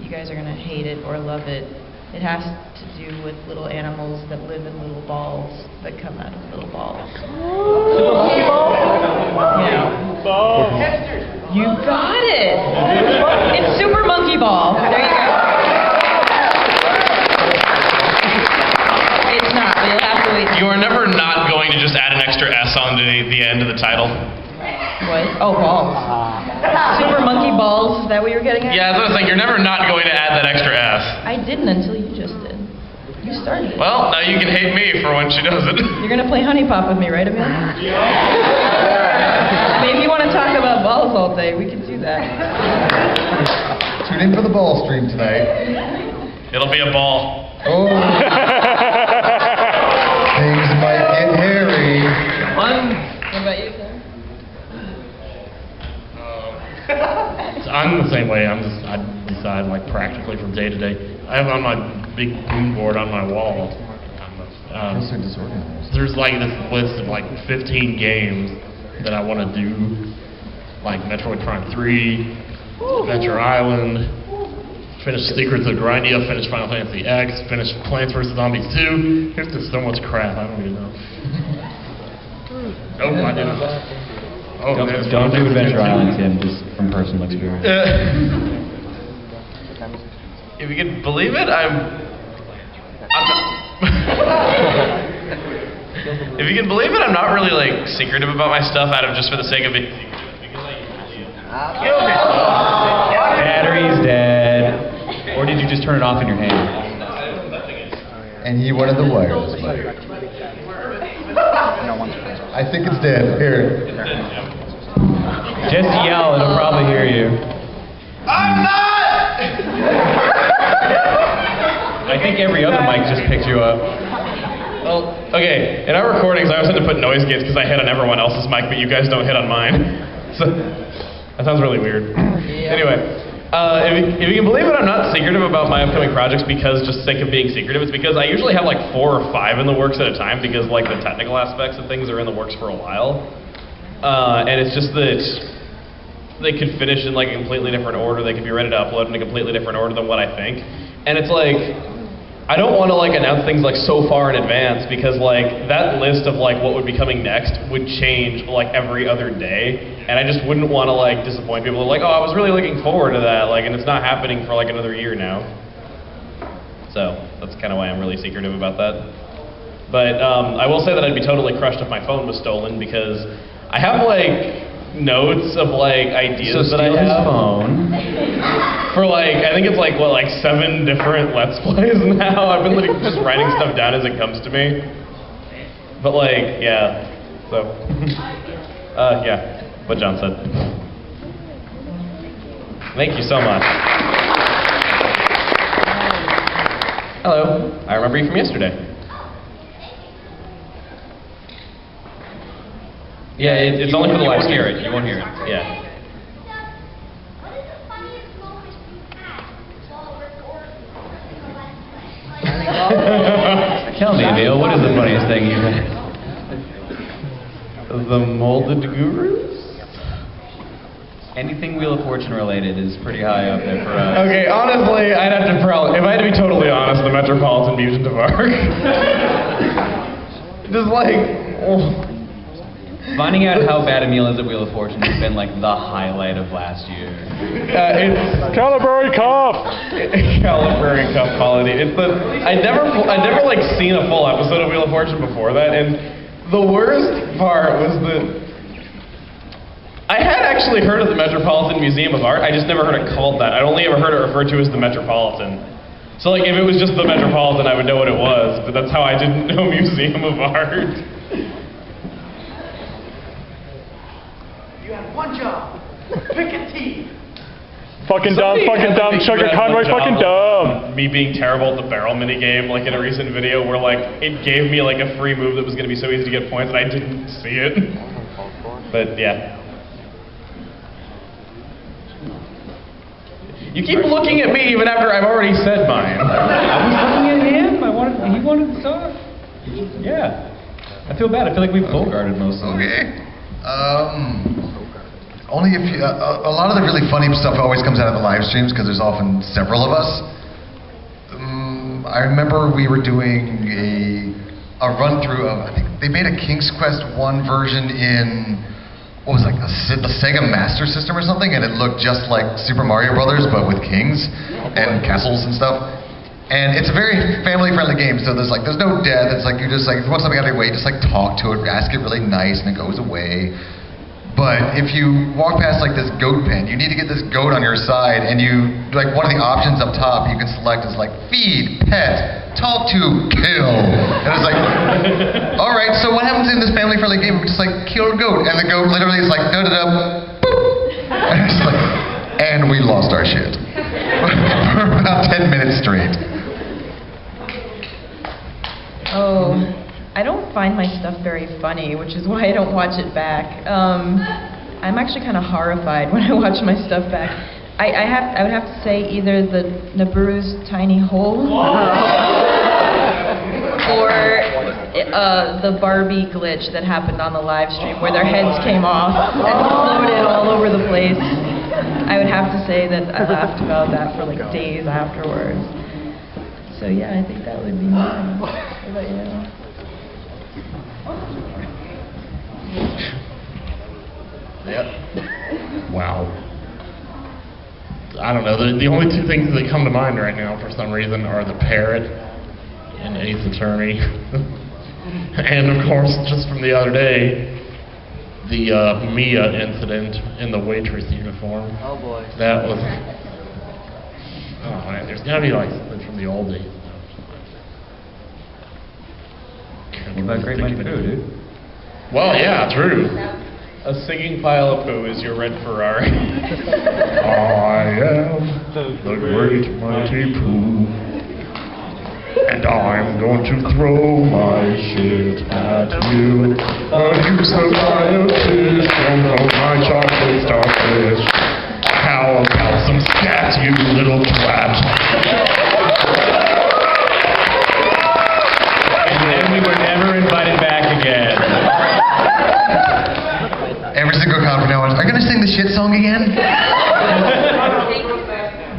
you guys are gonna hate it or love it. It has to do with little animals that live in little balls that come out of little balls. Yeah. You got it! It's Super Monkey Ball. There you go. It's not, but you'll have to wait. You are never not going to just add an extra S on the end of the title. What? Oh, balls. Super Monkey Balls, is that what you were getting at? Yeah, that's what I was saying. You're never not going to add that extra S. I didn't until you just did. You started it. Well, now you can hate me for when she does it. You're going to play Honey Pop with me, right, Emil? Maybe you want to talk about balls all day. We can do that. Tune in for the ball stream tonight. It'll be a ball. Oh. Things might get hairy. What about you, sir? I'm the same way. I decide like practically from day to day. I have on my big boom board on my wall. So disorganized. There's like this list of like 15 games that I want to do, like Metroid Prime 3, Adventure Island, finish Secrets of Grindia, finish Final Fantasy X, finish Plants vs. Zombies 2. There's just so much crap. I don't even know. Nope, I didn't. Oh, Don't do Adventure Island, Tim, just from personal experience. If you can believe it, I'm not. If you can believe it, I'm not really like secretive about my stuff out of just for the sake of it. Battery's dead. Or did you just turn it off in your hand? And he wanted the wireless mic. I think it's dead. Here. Just yell, it'll probably hear you. I'm not! I think every other mic just picked you up. Well, okay, in our recordings, I always had to put noise gates because I hit on everyone else's mic, but you guys don't hit on mine. So, that sounds really weird. Yeah. Anyway, if you can believe it, I'm not secretive about my upcoming projects because just sake of being secretive. It's because I usually have like 4 or 5 in the works at a time because like the technical aspects of things are in the works for a while. And it's just that they could finish in like a completely different order. They could be ready to upload in a completely different order than what I think. And it's like, I don't want to like announce things like so far in advance because like that list of like what would be coming next would change like every other day. And I just wouldn't want to like disappoint people. Like, oh, I was really looking forward to that, like, and it's not happening for like another year now. So that's kind of why I'm really secretive about that. But I will say that I'd be totally crushed if my phone was stolen because I have like notes of like ideas that I have. His phone. For like, I think it's like what, like 7 different Let's Plays now. I've been like just writing stuff down as it comes to me. But like, yeah. So, yeah. What John said. Thank you so much. Hello. I remember you from yesterday. Yeah, it's only for the live stream. You won't hear it. Yeah. What is the funniest moment you've had while recording? Tell me, Emil, what is the funniest thing you've had? The molded gurus? Anything Wheel of Fortune related is pretty high up there for us. Okay, honestly, I'd have to probably, if I had to be totally honest, the Metropolitan Mutant of Arc. Just like, Finding out how bad Emil is at Wheel of Fortune has been like the highlight of last year. It's Calibrary Cup! Calibrary Cup quality. It's the, I'd never like seen a full episode of Wheel of Fortune before that, and the worst part was that I had actually heard of the Metropolitan Museum of Art. I just never heard it called that. I'd only ever heard it referred to as the Metropolitan. So like if it was just the Metropolitan, I would know what it was, but that's how I didn't know Museum of Art. You had one job. Pick a team. Fucking dumb, Chuggaaconroy, fucking dumb. Me being terrible at the barrel minigame, like in a recent video where like it gave me like a free move that was going to be so easy to get points and I didn't see it. But yeah. You keep looking at me even after I've already said mine. I was looking at him. He wanted to talk. Yeah. I feel bad. I feel like we've bogarted most of it. Okay. Only if you, a lot of the really funny stuff always comes out of the live streams because there's often several of us. I remember we were doing a run through of, I think they made a King's Quest 1 version in, what was it, like the Sega Master System or something, and it looked just like Super Mario Brothers but with kings and castles and stuff. And it's a very family-friendly game, so there's no death. It's like you just like, if you want something out of your way, just like talk to it, ask it really nice, and it goes away. But if you walk past like this goat pen, you need to get this goat on your side, and you, like one of the options up top you can select is like feed, pet, talk to, kill. And it's like, all right, so what happens in this family-friendly game? We just like kill a goat, and the goat literally is like da-da-da, boop. And it's like, and we lost our shit. For about 10 minutes straight. Oh, I don't find my stuff very funny, which is why I don't watch it back. I'm actually kind of horrified when I watch my stuff back. I would have to say either the Nibiru's tiny hole or the Barbie glitch that happened on the live stream where their heads came off and floated all over the place. I would have to say that I laughed about that for like days afterwards. So yeah, I think that would be mine. What about you? Yep. Wow. I don't know. The only two things that come to mind right now for some reason are the parrot and Ace Attorney. And of course, just from the other day, the Mia incident in the waitress uniform. Oh boy. That was... Oh man, there's gotta be like something from the old days. What about Great White Poo, dude? Well, yeah, true. A singing pile of poo is your red Ferrari. I am the great mighty Pooh, and I'm going to throw my shit at you. You scientist, don't know my chocolate starfish. How about some scat, you little twat? And then we were never invited back again. Every single con from now on, are you going to sing the shit song again?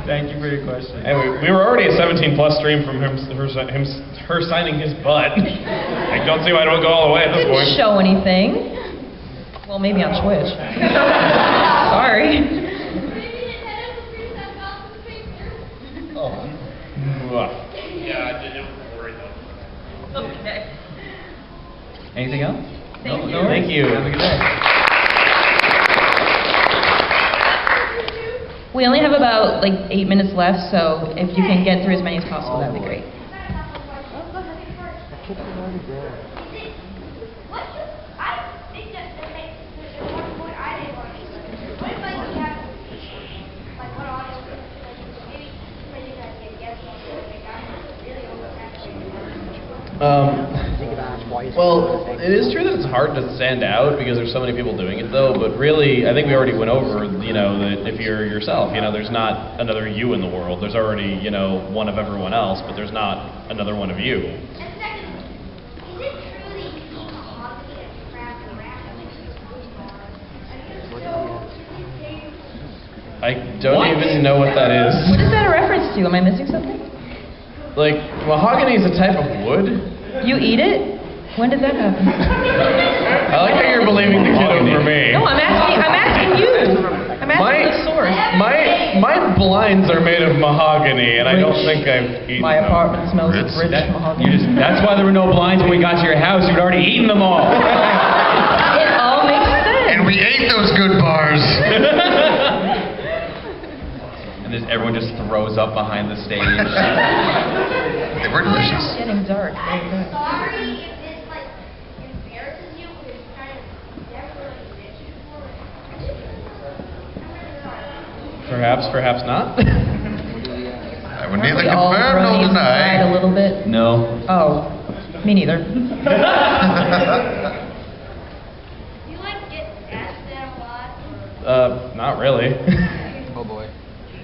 Thank you for your question. Anyway, we were already a 17+ stream from her signing his butt. I don't see why I don't go all the way at this point. Didn't show anything. Well, maybe on Twitch. Sorry. Oh. Yeah, I didn't worry though. Okay. Anything else? Thank you. No, Thank you. Have a good day. We only have about like 8 minutes left, so if you can get through as many as possible, that'd be great. Well, it is true that it's hard to stand out because there's so many people doing it, though. But really, I think we already went over, that if you're yourself, there's not another you in the world. There's already, one of everyone else, but there's not another one of you. I don't even know what that is. What is that a reference to? Am I missing something? Like, mahogany is a type of wood? You eat it? When did that happen? I like how you're believing the kid over me. No, I'm asking you. I'm asking the source. My blinds are made of mahogany, and I don't think I've eaten My them. apartment smells of rich mahogany. That's why there were no blinds when we got to your house. You'd already eaten them all. It all makes sense. And we ate those good bars. And then everyone just throws up behind the stage. They were delicious. It's getting dark. Very good. Sorry if this embarrasses you, but it's kind of never mentioned before. Perhaps not. I would neither We all confirm nor grown inside deny. a little bit. No. Oh, me neither. Do you get asked that a lot? Not really. Oh boy.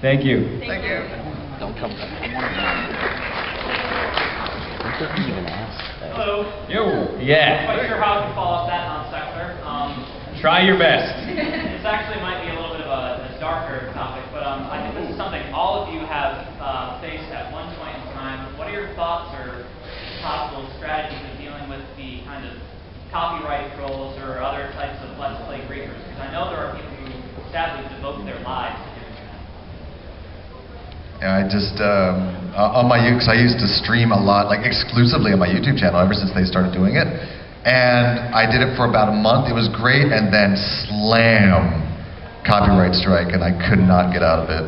Thank you. Thank you. Don't come back. Don't they even ask that? Hello. Yo. Not Yeah. quite sure how to follow up that non sequitur. Try your best. This actually might be a little bit of a darker topic, but I think this is something all of you have faced at one point in time. What are your thoughts or possible strategies in dealing with the kind of copyright trolls or other types of Let's Play griefers? Because I know there are people who sadly devote their lives to doing that. Yeah, I just, on my, because I used to stream a lot, like exclusively on my YouTube channel ever since they started doing it. And I did it for about a month. It was great, and then slam, copyright strike, and I could not get out of it.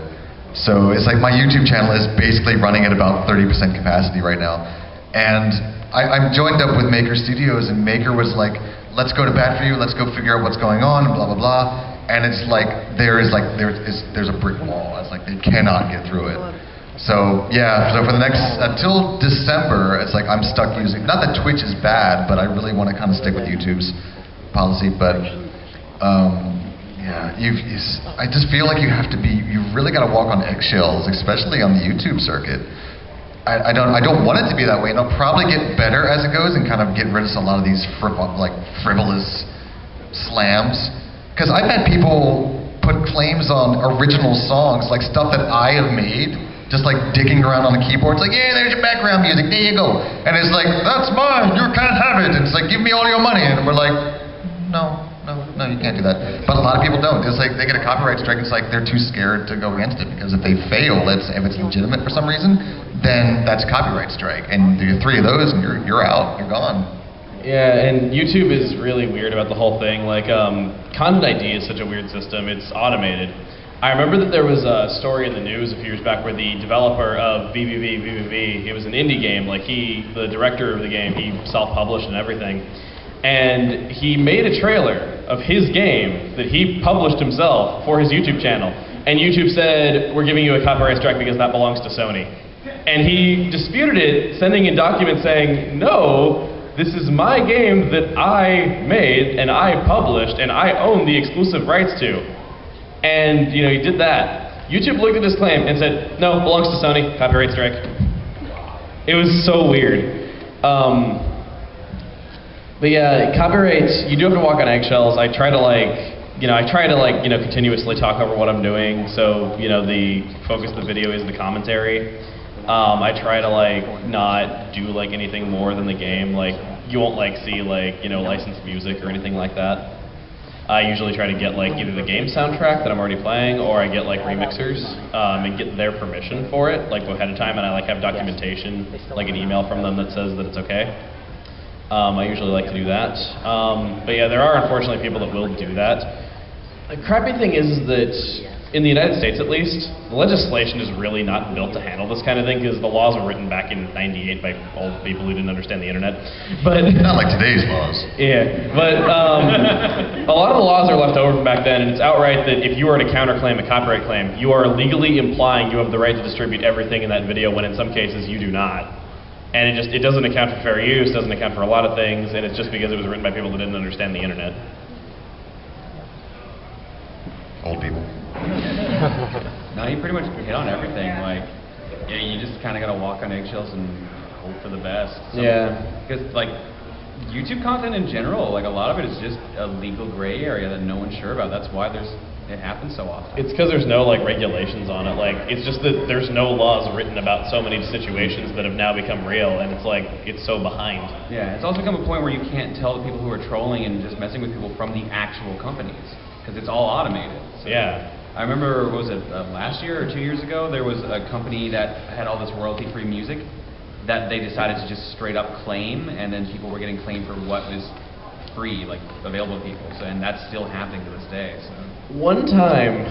So it's like my YouTube channel is basically running at about 30% capacity right now. And I'm joined up with Maker Studios, and Maker was like, let's go to bat for you, let's go figure out what's going on, blah, blah, blah. And it's like, there's a brick wall. It's like, they cannot get through it. So, yeah, so for the next, until December, it's like I'm stuck using, not that Twitch is bad, but I really want to kind of stick with YouTube's policy, but, yeah, I just feel like you really got to walk on eggshells, especially on the YouTube circuit. I don't want it to be that way, and I'll probably get better as it goes and kind of get rid of a lot of these frivolous slams. Because I've had people put claims on original songs, like stuff that I have made, just like digging around on the keyboard. It's like, yeah, there's your background music, there you go. And it's like, that's mine, you can't have it. And it's like, give me all your money. And we're like, no, you can't do that. But a lot of people don't. It's like, they get a copyright strike, it's like they're too scared to go against it. Because if they fail, if it's legitimate for some reason, then that's a copyright strike. And you get 3 of those and you're out, you're gone. Yeah, and YouTube is really weird about the whole thing. Like, Content ID is such a weird system. It's automated. I remember that there was a story in the news a few years back where the developer of VVV, it was an indie game, like the director of the game, he self-published and everything, and he made a trailer of his game that he published himself for his YouTube channel, and YouTube said, we're giving you a copyright strike because that belongs to Sony. And he disputed it, sending in documents saying, no, this is my game that I made and I published and I own the exclusive rights to. And, he did that. YouTube looked at his claim and said, no, belongs to Sony, copyright strike. It was so weird. But yeah, copyrights, you do have to walk on eggshells. I try to continuously talk over what I'm doing. So, the focus of the video is the commentary. I try to not do anything more than the game. You won't see licensed music or anything like that. I usually try to get either the game soundtrack that I'm already playing, or I get remixers and get their permission for it ahead of time, and I have documentation, an email from them that says that it's okay. I usually like to do that. But yeah, there are unfortunately people that will do that. The crappy thing is that in the United States, at least, the legislation is really not built to handle this kind of thing because the laws were written back in '98 by old people who didn't understand the internet. But not like today's laws. Yeah, but a lot of the laws are left over from back then, and it's outright that if you are to counterclaim a copyright claim, you are legally implying you have the right to distribute everything in that video when in some cases you do not. And it doesn't account for fair use, doesn't account for a lot of things, and it's just because it was written by people that didn't understand the internet. Old people. No, you pretty much hit on everything. Like, yeah, you just kind of got to walk on eggshells and hope for the best. Because, like, YouTube content in general, like, a lot of it is just a legal gray area that no one's sure about. That's why it happens so often. It's because there's no, like, regulations on it. Like, it's just that there's no laws written about so many situations that have now become real, and it's like, it's so behind. Yeah, it's also become a point where you can't tell the people who are trolling and just messing with people from the actual companies, because it's all automated. So yeah. I remember, what was it, last year or 2 years ago, there was a company that had all this royalty-free music that they decided to just straight up claim, and then people were getting claimed for what was free, like, available to people. So, and that's still happening to this day. So. One time,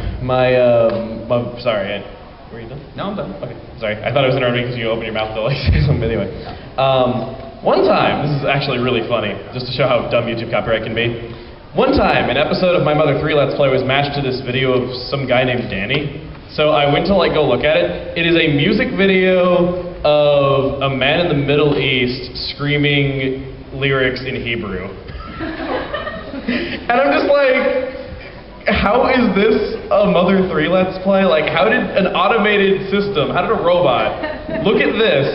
sorry, were you done? No, I'm done. Okay, sorry. I thought it was interrupting because you opened your mouth to like say something. Anyway, one time, this is actually really funny, just to show how dumb YouTube copyright can be. One time, an episode of My Mother 3 Let's Play was matched to this video of some guy named Danny. So I went to like go look at it. It is a music video of a man in the Middle East screaming lyrics in Hebrew. And I'm just like, how is this a Mother 3 Let's Play? Like, how did an automated system, how did a robot look at this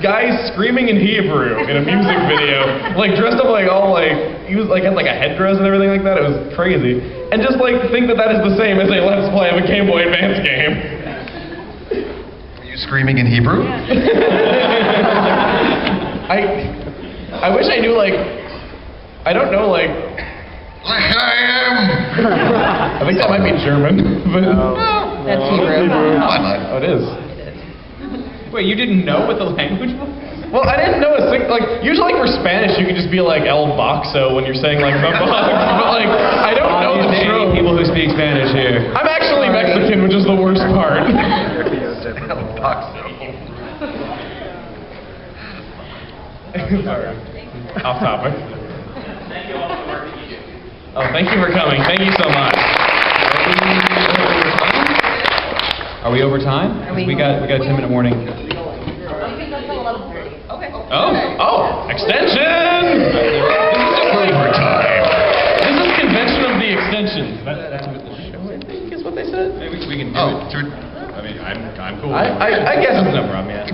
guy screaming in Hebrew in a music video, like dressed up like all like, he was like had like a headdress and everything like that. It was crazy. And just like think that that is the same as a Let's Play of a Game Boy Advance game. Were you screaming in Hebrew? I wish I knew like, I don't know like. Like I am. I think that might be German, but No, that's Hebrew. Oh, it is. Wait, you didn't know what the language was? Well, I didn't know like usually for Spanish you can just be like El Boxo when you're saying like the box, but like I don't know the trope. People who speak Spanish here. I'm actually Mexican, which is the worst part. El Boxo. Sorry. Off topic. Oh, thank you for coming. Thank you so much. Are we over time? We got a 10-minute warning. Oh, extension! Overtime. This is convention of the extensions. That's what the show, I think, is what they said. Maybe we can do it. I mean, I'm cool. I guess it's no problem, yeah.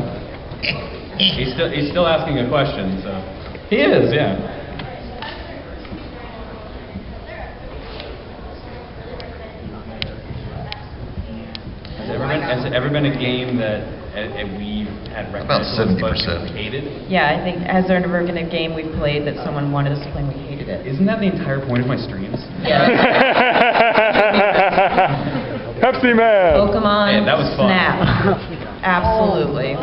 He's still asking a question, so. He is, yeah. Has it ever been a game that we've had about 70% hated? Yeah, I think, has there ever been a game we've played that someone wanted us to play and we hated it? Isn't that the entire point of my streams? Yeah. Pepsi Man! Pokemon that was fun. Snap. Absolutely.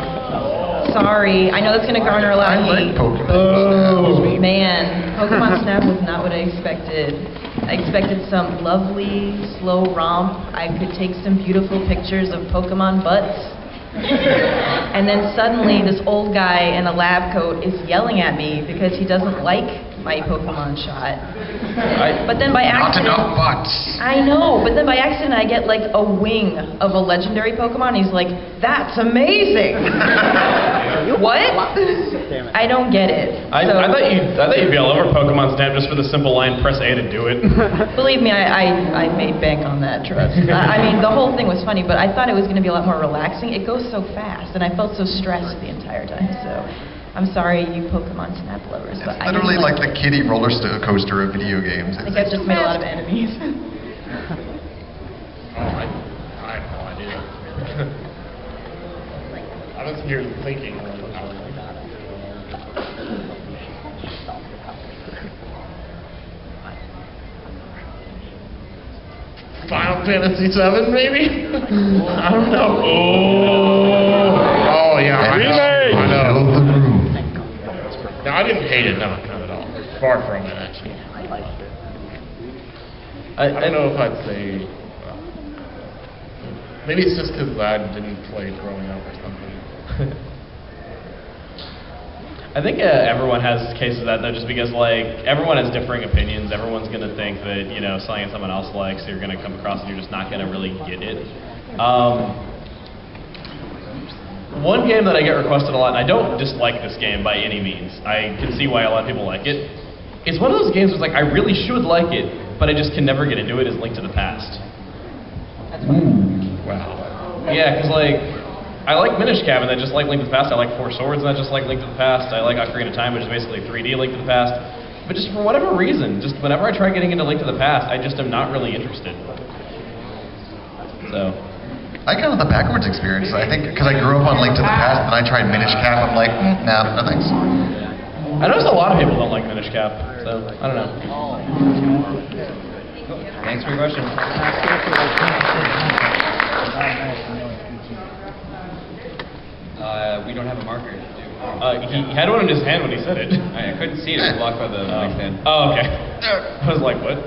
Sorry, I know that's going to garner a lot of hate. Pokemon. Man, Pokemon Snap was not what I expected. I expected some lovely, slow romp. I could take some beautiful pictures of Pokemon butts. And then suddenly this old guy in a lab coat is yelling at me because he doesn't like my Pokemon shot. But then by accident... Not enough butts. I know, but then by accident I get like a wing of a legendary Pokemon. He's like, that's amazing! What? I don't get it. I thought you'd be all over Pokemon Snap just for the simple line, press A to do it. Believe me, I made bank on that, trust. I mean, the whole thing was funny, but I thought it was going to be a lot more relaxing. It goes so fast, and I felt so stressed the entire time, so I'm sorry, you Pokemon Snap lovers, but I literally like the kiddie roller coaster of video games. I think I've just made a lot of enemies. I have no idea. I was here thinking. Final Fantasy VII, maybe? I don't know. Oh yeah, Remake! I know. No, I didn't hate it. No, not at all. Far from it, actually. I don't know if I'd say. Maybe it's just because I didn't play growing up or something. I think everyone has cases of that though, just because like everyone has differing opinions. Everyone's gonna think that something that someone else likes, you're gonna come across and you're just not gonna really get it. one game that I get requested a lot, and I don't dislike this game by any means. I can see why a lot of people like it. It's one of those games where it's like, I really should like it, but I just can never get into it, is Link to the Past. Wow. Yeah, because like, I like Minish Cap, and I just like Link to the Past. I like Four Swords, and I just like Link to the Past. I like Ocarina of Time, which is basically 3D Link to the Past. But just for whatever reason, just whenever I try getting into Link to the Past, I just am not really interested. So. I got the backwards experience. I think because I grew up on Link to the Past, and I tried Minish Cap. I'm like, nah, no thanks. I noticed a lot of people don't like Minish Cap, so I don't know. Thanks for your question. We don't have a marker. He had one in his hand when he said it. I couldn't see it. It was blocked by the mic stand. Oh, okay. I was like, what?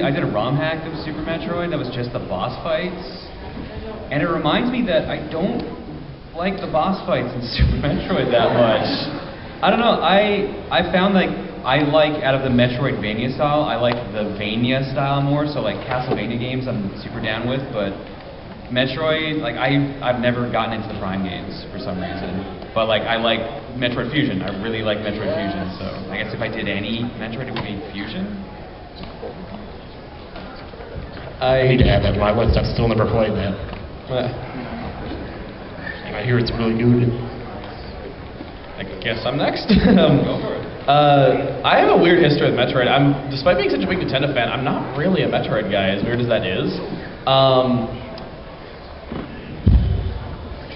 I did a ROM hack of Super Metroid that was just the boss fights, and it reminds me that I don't like the boss fights in Super Metroid that much. I don't know, I found like, I like out of the Metroidvania style, I like the Vania style more, so like Castlevania games I'm super down with, but Metroid, like I've never gotten into the Prime games for some reason, but like I like Metroid Fusion, I really like Metroid Fusion, so I guess if I did any Metroid it would be Fusion. I need to add that to my list. I've still never played that. And I hear it's really good. I guess I'm next. Go for it. I have a weird history with Metroid. Despite being such a big Nintendo fan, I'm not really a Metroid guy, as weird as that is.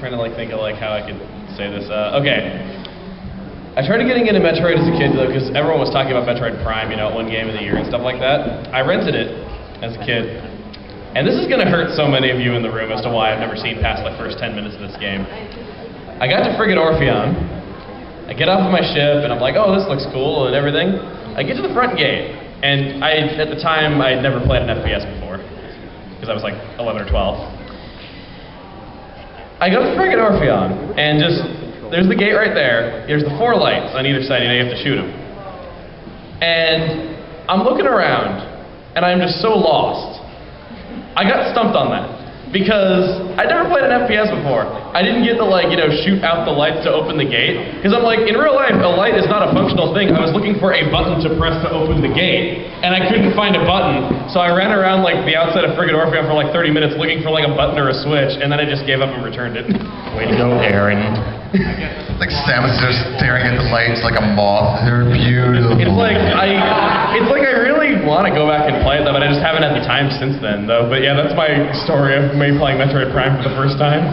Trying to like think of like how I could say this. Okay. I started getting into Metroid as a kid though, because everyone was talking about Metroid Prime, you know, one game of the year and stuff like that. I rented it as a kid. And this is going to hurt so many of you in the room as to why I've never seen past the first 10 minutes of this game. I got to friggin' Orpheon. I get off of my ship, and I'm like, oh, this looks cool and everything. I get to the front gate, and at the time, I had never played an FPS before, because I was like 11 or 12. I go to friggin' Orpheon, and there's the gate right there. There's the 4 lights on either side, you know, you have to shoot them. And I'm looking around, and I'm just so lost. I got stumped on that because I'd never played an FPS before. I didn't get to like, you know, shoot out the lights to open the gate because I'm like, in real life, a light is not a functional thing. I was looking for a button to press to open the gate and I couldn't find a button. So I ran around like the outside of friggin' Orpheon for like 30 minutes looking for like a button or a switch and then I just gave up and returned it. Way to go, Aaron. Like Samus just staring at the lights like a moth. They're beautiful. It's like I really want to go back and play it though, but I just haven't had the time since then though. But yeah, that's my story of me playing Metroid Prime for the first time.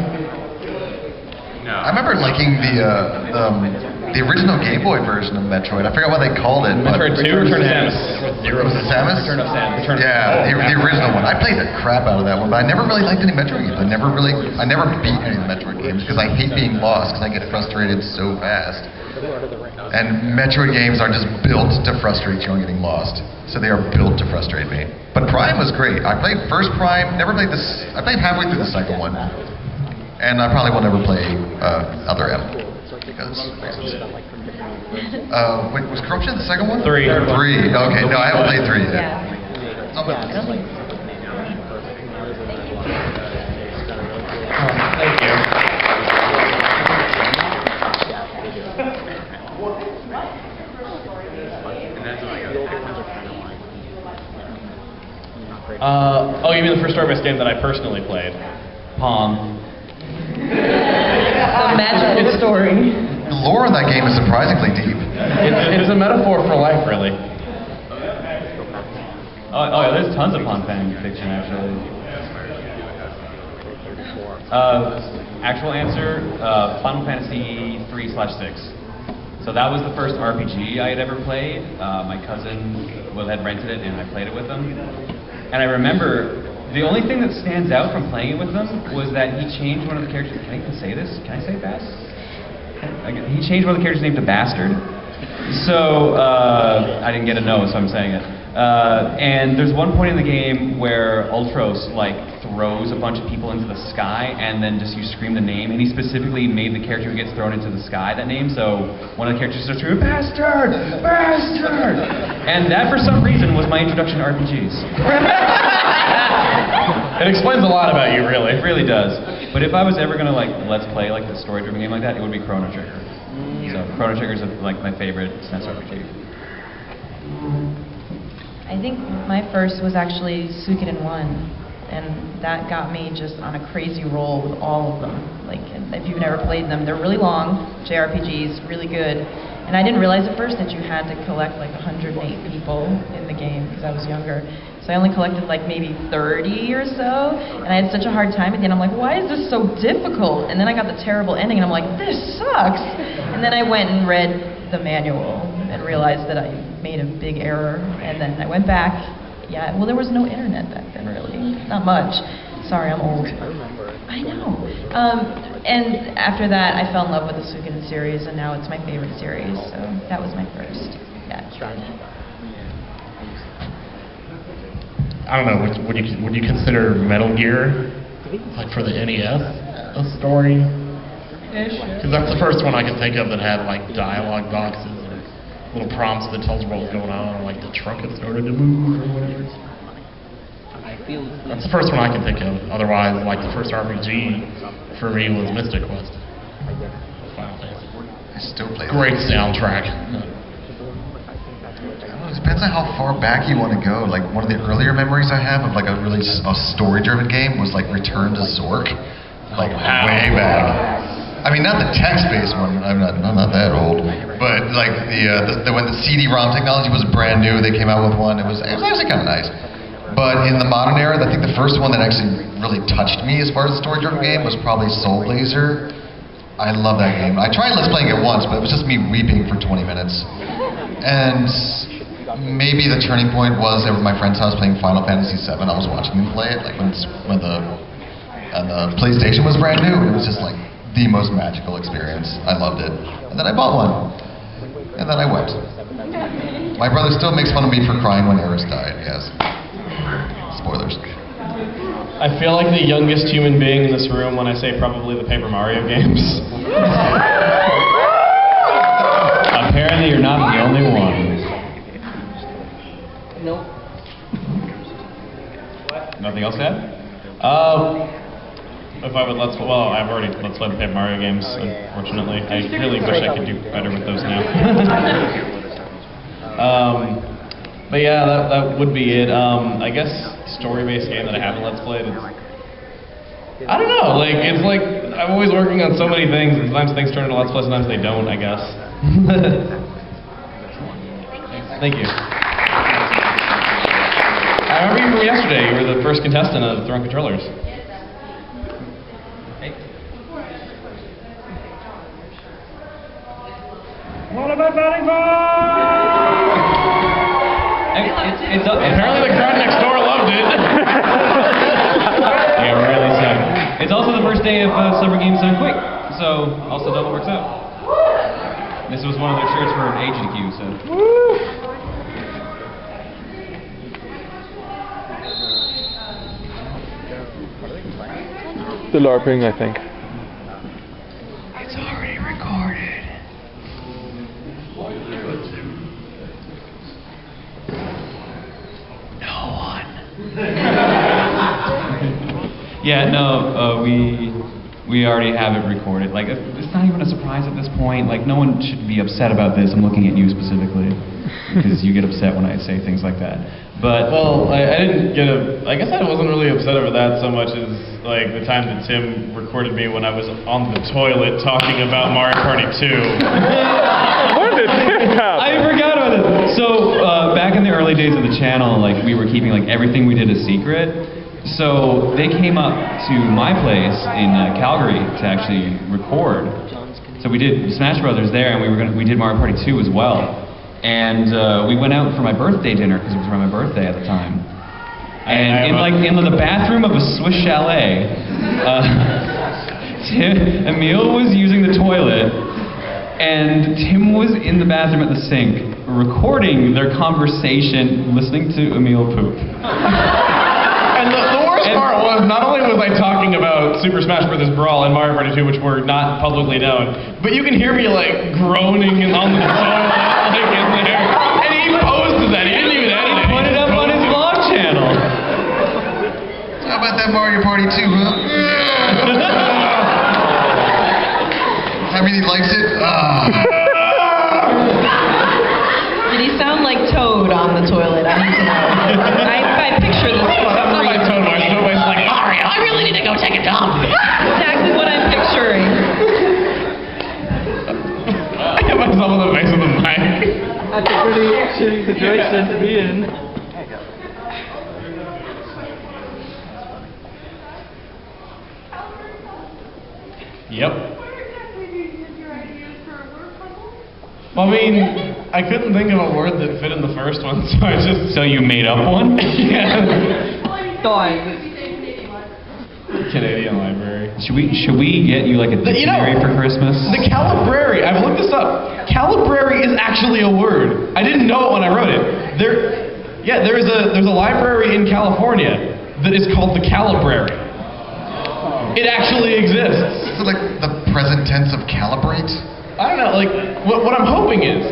No. I remember liking the original Game Boy version of Metroid. I forgot what they called it. Metroid 2 Return of Samus. Was it Samus? Return of Samus. Yeah, the original one. I played the crap out of that one, but I never really liked any Metroid games. I never beat any of the Metroid games because I hate being lost because I get frustrated so fast. And Metroid games are just built to frustrate you on getting lost. So they are built to frustrate me. But Prime was great. I played first Prime, never played this. I played halfway through the second one. And I probably will never play Other M. Because reasons. Wait, was Corruption the second one? 3. 3. Okay, no, I haven't played 3 yet. Yeah. Oh, but thank you. Oh, you mean the first story-based game that I personally played? Pong. The magical story. the lore in that game is surprisingly deep. It's a metaphor for life, really. Oh yeah, there's tons of Pong fan fiction, actually. Actual answer, Final Fantasy 3/6. So that was the first RPG I had ever played. My cousin had rented it, and I played it with him. And I remember the only thing that stands out from playing it with them was that he changed one of the characters. Can I even say this? Can I say Bass? He changed one of the characters' name to Bastard. So I didn't get a no, so I'm saying it. And there's one point in the game where Ultros like throws a bunch of people into the sky, and then just you scream the name. And he specifically made the character who gets thrown into the sky that name. So one of the characters starts screaming, "Bastard! Bastard!" And that, for some reason, was my introduction to RPGs. It explains a lot about you, really. It really does. But if I was ever gonna like let's play like a story-driven game like that, it would be Chrono Trigger. So Chrono Trigger is like my favorite SNES RPG. I think my first was actually Suikoden 1, and that got me just on a crazy roll with all of them. Like, if you've never played them, they're really long, JRPGs, really good. And I didn't realize at first that you had to collect like 108 people in the game, because I was younger. So I only collected like maybe 30 or so, and I had such a hard time at the end. I'm like, why is this so difficult? And then I got the terrible ending, and I'm like, this sucks! And then I went and read the manual and realized that I made a big error, and then I went back. Yeah, well, there was no internet back then, really. Not much. Sorry, I'm old. I know. And after that, I fell in love with the Suikoden series, and now it's my favorite series, so that was my first. Yeah. I don't know, would you consider Metal Gear, like for the NES, a story? Because that's the first one I can think of that had like dialogue boxes or little prompts that tells you what was going on, or like the truck had started to move or whatever. That's the first one I can think of. Otherwise, like the first RPG for me was Mystic Quest. Final Fantasy. I still play that. Great soundtrack. It depends on how far back you want to go. Like, one of the earlier memories I have of like a really story-driven game was like Return to Zork, like way back. I mean, not the text-based one. I'm not that old. But like when the CD-ROM technology was brand new, they came out with one. It was actually kind of nice. But in the modern era, I think the first one that actually really touched me as far as a story-driven game was probably Soul Blazer. I love that game. I tried Let's Playing it once, but it was just me weeping for 20 minutes. And maybe the turning point was at my friend's house playing Final Fantasy VII. I was watching them play it, like when the PlayStation was brand new. It was just like the most magical experience. I loved it. And then I bought one. And then I wept. My brother still makes fun of me for crying when Eris died, yes. Spoilers. I feel like the youngest human being in this room when I say probably the Paper Mario games. Apparently you're not the only one. Nope. Nothing else to add? If I would I've already Let's Play the Paper Mario games, unfortunately. I really wish I could do better with those now. But yeah, that would be it. I guess story-based game that I haven't Let's Played is, I don't know, like, it's like, I'm always working on so many things, and sometimes things turn into Let's Play, sometimes they don't, I guess. Thank you. I remember you from yesterday. You were the first contestant of Throwing Controllers. Hey. What about batting ball? Apparently the crowd next door loved it. Yeah, really sad. It's also the first day of Summer Games Done Quick, so also double works out. This was one of their shirts for AGDQ, so. The LARPing, I think. It's already recorded. No one. Yeah, no, we already have it recorded. Like, it's not even a surprise at this point. Like, no one should be upset about this. I'm looking at you specifically, because you get upset when I say things like that. But well, I didn't get I guess I wasn't really upset over that so much as like the time that Tim recorded me when I was on the toilet talking about Mario Party 2. When did this happen? I forgot about it. So back in the early days of the channel, like we were keeping like everything we did a secret. So they came up to my place in Calgary to actually record. So we did Smash Brothers there, and we did Mario Party 2 as well. And we went out for my birthday dinner because it was my birthday at the time. And in the bathroom of a Swiss chalet, Emil was using the toilet, and Tim was in the bathroom at the sink recording their conversation listening to Emil poop. And the worst part was, not only was I talking about Super Smash Bros. Brawl and Mario Party 2, which were not publicly known, but you can hear me like groaning and on the toilet, like in there. And he posted that. He didn't even edit it. Put it up on his vlog channel. How about that Mario Party 2, huh? I mean, he likes it. Did he sound like Toad on the toilet? I need to know. I picture this one. That's not my tone voice. My voice is like, Mario, I really need to go take a dump. Exactly what I'm picturing. I hit myself in the face with the mic. That's a pretty shitty situation to be in. Yep. Well, I mean, I couldn't think of a word that fit in the first one, so I just... So you made up one? Yeah. Fine. Canadian Library. Should we get you like a dictionary for Christmas? The Calibrary, I've looked this up. Calibrary is actually a word. I didn't know it when I wrote it. There's a library in California that is called the Calibrary. It actually exists. Is it like the present tense of calibrate? I don't know, like, what I'm hoping is,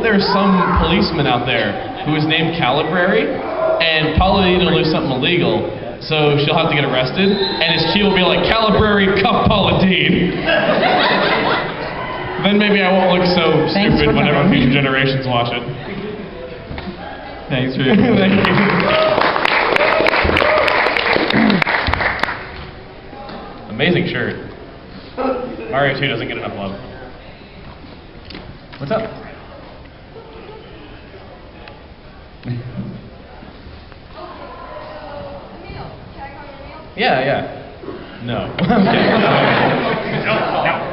there's some policeman out there who is named Calibrary, and Paula will do something illegal, so she'll have to get arrested, and his chief will be like, Calibrary, cuff Paula Dean. Then maybe I won't look so stupid whenever future generations watch it. Thanks for Thank you. Amazing shirt. Mario 2 doesn't get enough love. What's up? Yeah. No. I'm kidding. No.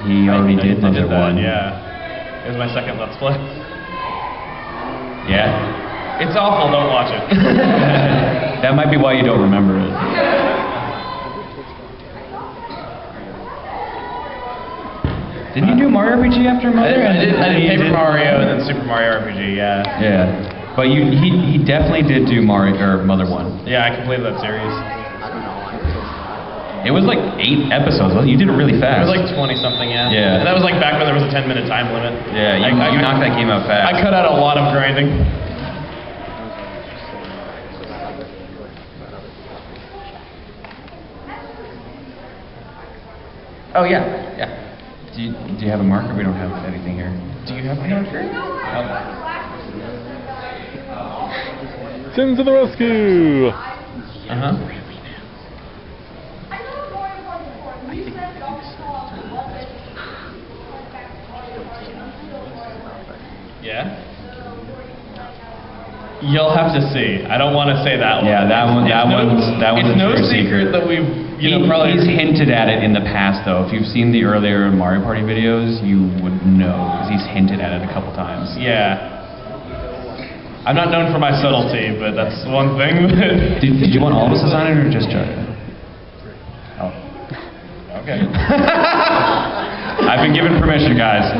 He already did that, one. yeah. It was my second Let's Play. Yeah. It's awful, don't watch it. That might be why you don't remember it. Didn't you do Mario RPG after Mother? I did Paper Mario and then Super Mario RPG, yeah. Yeah. But he definitely did do Mario or Mother 1. Yeah, I completed that series. It was like 8 episodes, wasn't it? You did it really fast. It was like 20-something, yeah. Yeah. And that was like back when there was a 10-minute time limit. Yeah, you knocked that game out fast. I cut out a lot of grinding. Oh, yeah. Do you have a marker? We don't have anything here. Do you have a marker? Tim to the rescue! Uh-huh. Yeah? You'll have to see. I don't want to say that one. Yeah, that one's it's no secret that we've, probably... He's hinted at it in the past, though. If you've seen the earlier Mario Party videos, you would know, because he's hinted at it a couple times. Yeah. I'm not known for my subtlety, but that's one thing that... Did you want all of us to sign it, or just Chuck? Oh. Okay. I've been given permission, guys.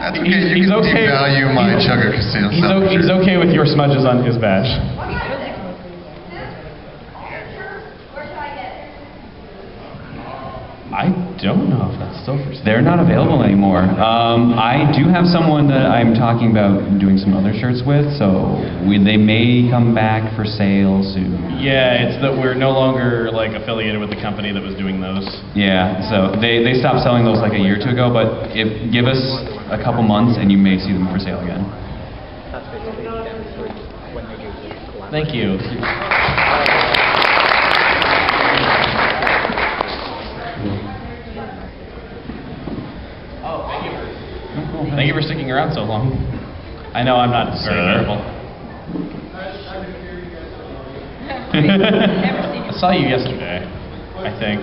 That's okay. You can devalue my Chuggaaconroy. He's okay with your smudges on his badge. I don't know if that's still for sale. They're not available anymore. I do have someone that I'm talking about doing some other shirts with, so they may come back for sale soon. Yeah, it's that we're no longer like affiliated with the company that was doing those. Yeah, so they stopped selling those like a year or two ago, but give us a couple months and you may see them for sale again. Thank you. Thank you for sticking around so long. I know I'm not very careful. I saw you yesterday, I think.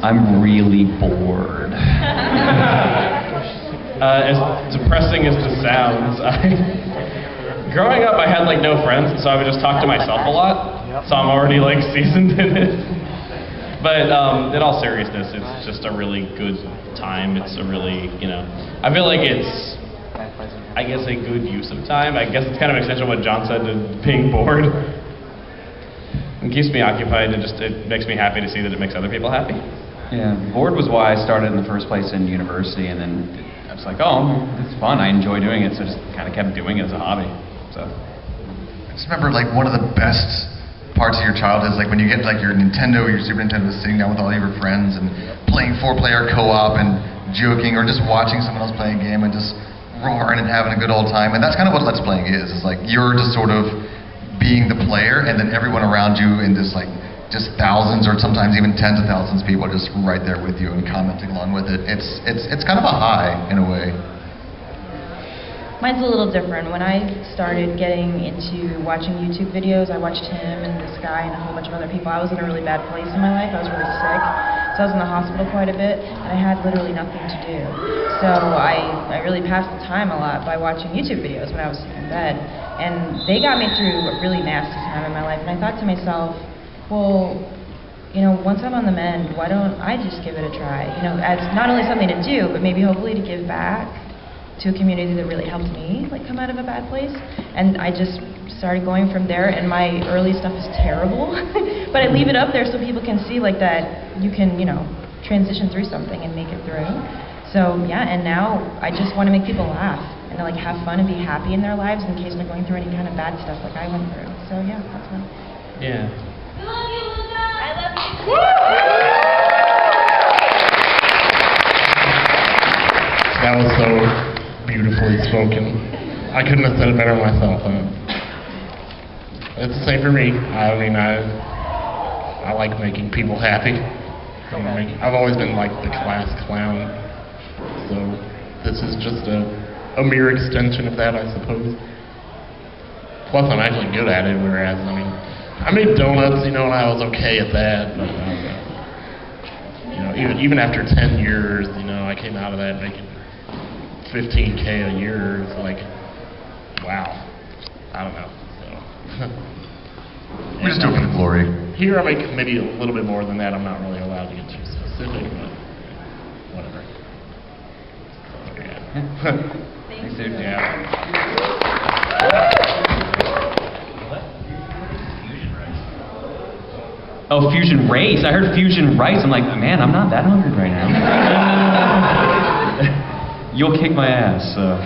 I'm really bored. As depressing as this sounds, growing up I had like no friends, so I would just talk to myself a lot. So I'm already like seasoned in it. But in all seriousness, it's just a really good time. It's a really, I feel like it's, I guess, a good use of time. I guess it's kind of an extension of what John said to being bored. It keeps me occupied, and it makes me happy to see that it makes other people happy. Yeah, bored was why I started in the first place in university, and then I was like, oh, it's fun, I enjoy doing it, so just kind of kept doing it as a hobby. So. I just remember like one of the best parts of your childhood is like when you get like your Nintendo or your Super Nintendo sitting down with all your friends and playing 4-player co-op and joking or just watching someone else play a game and just roaring and having a good old time. And that's kind of what Let's Playing is like you're just sort of being the player and then everyone around you in this like just thousands or sometimes even tens of thousands of people are just right there with you and commenting along with it. It's kind of a high in a way. Mine's a little different. When I started getting into watching YouTube videos, I watched him and this guy and a whole bunch of other people. I was in a really bad place in my life. I was really sick. So I was in the hospital quite a bit, and I had literally nothing to do. So I really passed the time a lot by watching YouTube videos when I was sick in bed. And they got me through a really nasty time in my life. And I thought to myself, well, once I'm on the mend, why don't I just give it a try? As not only something to do, but maybe hopefully to give back to a community that really helped me like come out of a bad place. And I just started going from there, and my early stuff is terrible. But I leave it up there so people can see like that you can, transition through something and make it through. So yeah, and now I just want to make people laugh and like have fun and be happy in their lives in case they're going through any kind of bad stuff like I went through. So yeah, that's fun. Yeah. We love you, Luca. I love you. That was so beautifully spoken. I couldn't have said it better myself. It's the same for me. I like making people happy. I've always been like the class clown, so this is just a mere extension of that, I suppose. Plus, I'm actually good at it, whereas I made donuts, and I was okay at that. But even after 10 years, I came out of that making $15K a year. It's like, wow. I don't know. So. We just do it for the glory. Here I make maybe a little bit more than that. I'm not really allowed to get too specific, but whatever. So, yeah. Thanks, dude. Yeah. Oh, fusion race. I heard fusion rice. I'm like, man, I'm not that hungry right now. You'll kick my ass, so.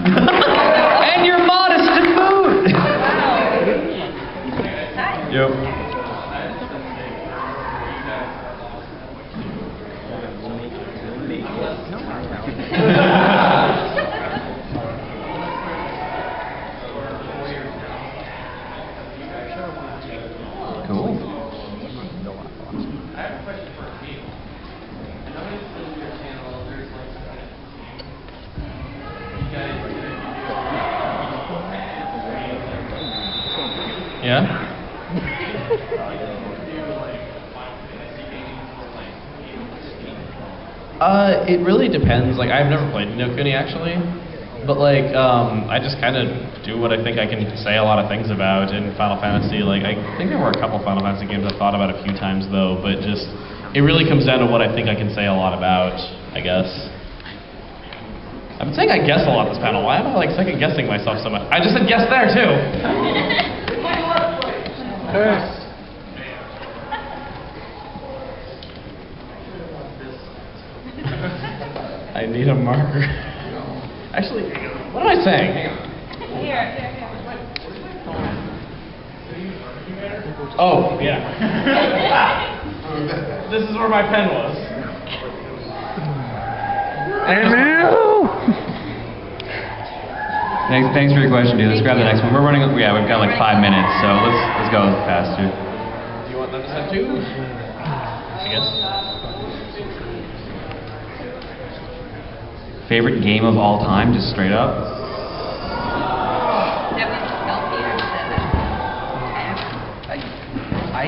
And you're modest to boot. Yep. Cool. I have a question for Amiibo. I noticed in your channel there's like you guys Yeah? It really depends. Like, I've never played Ni no Kuni actually, but like, I just kind of do what I think I can say a lot of things about in Final Fantasy. Like, I think there were a couple Final Fantasy games I've thought about a few times though, but just, it really comes down to what I think I can say a lot about, I guess. I've been saying I guess a lot this panel. Why am I like second guessing myself so much? I just said guess there too. I need a marker. Actually, what am I saying? Hang on. Here. Oh, yeah. This is where my pen was. Thanks for your question, dude. Let's grab the next one. We're running. Yeah, we've got like 5 minutes, so let's go faster. Do you want them to send two? I guess. Favorite game of all time, just straight up? I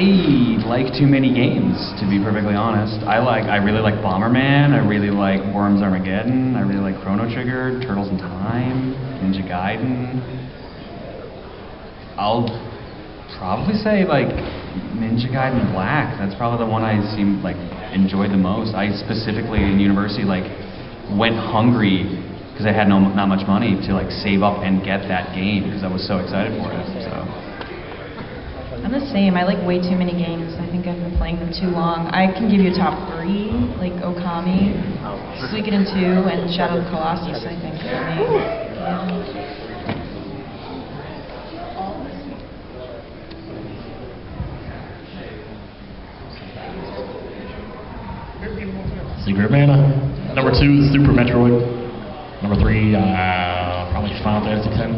like too many games, to be perfectly honest. I really like Bomberman, I really like Worms Armageddon, I really like Chrono Trigger, Turtles in Time, Ninja Gaiden. I'll probably say like Ninja Gaiden Black. That's probably the one I enjoyed the most. I specifically in university went hungry because I had not much money to save up and get that game because I was so excited for it. So. I'm the same. I like way too many games. I think I've been playing them too long. I can give you a top 3, like Okami, Suikoden 2, and Shadow of the Colossus, I think, for me. Yeah. Secret of Mana. Number 2 is Super Metroid. Number 3, probably Final Fantasy X.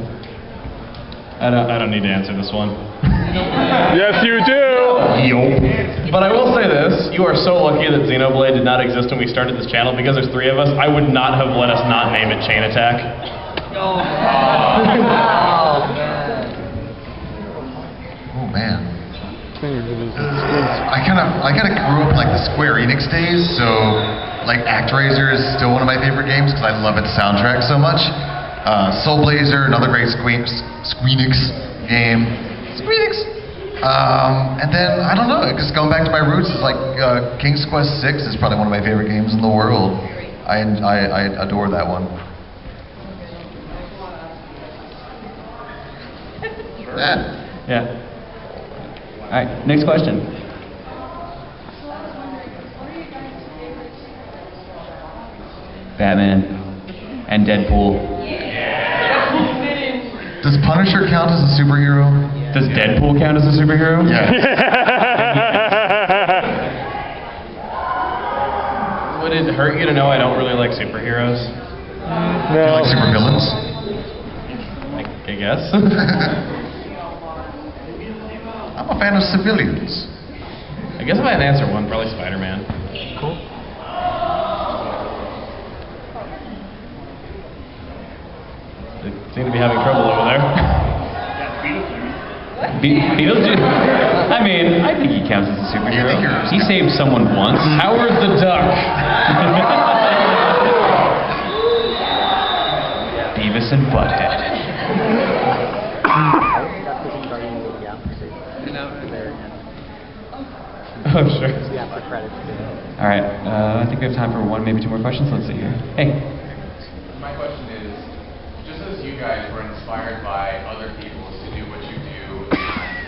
I don't need to answer this one. Yes, you do! Yo. But I will say this, you are so lucky that Xenoblade did not exist when we started this channel because there's 3 of us. I would not have let us not name it Chain Attack. Oh man. I kind of grew up in the Square Enix days, so ActRaiser is still one of my favorite games because I love its soundtrack so much. Soul Blazer, another great Squeenix game. Squeenix. And then I don't know, just going back to my roots, it's King's Quest VI is probably one of my favorite games in the world. I adore that one. Yeah. All right, next question. Batman and Deadpool. Does Punisher count as a superhero? Does Deadpool count as a superhero? Yeah. Would it hurt you to know I don't really like superheroes? Do you like supervillains? I guess. I'm a fan of civilians. I guess if I had to answer one, probably Spider-Man. Cool. They seem to be having trouble over there. Beetlejuice? I mean, I think he counts as a superhero. He saved someone once. Howard the Duck. Beavis and Butthead. Oh, sure. All right, I think we have time for one, maybe 2 more questions. Let's see here. Hey. My question is, just as you guys were inspired by other people to do what you do,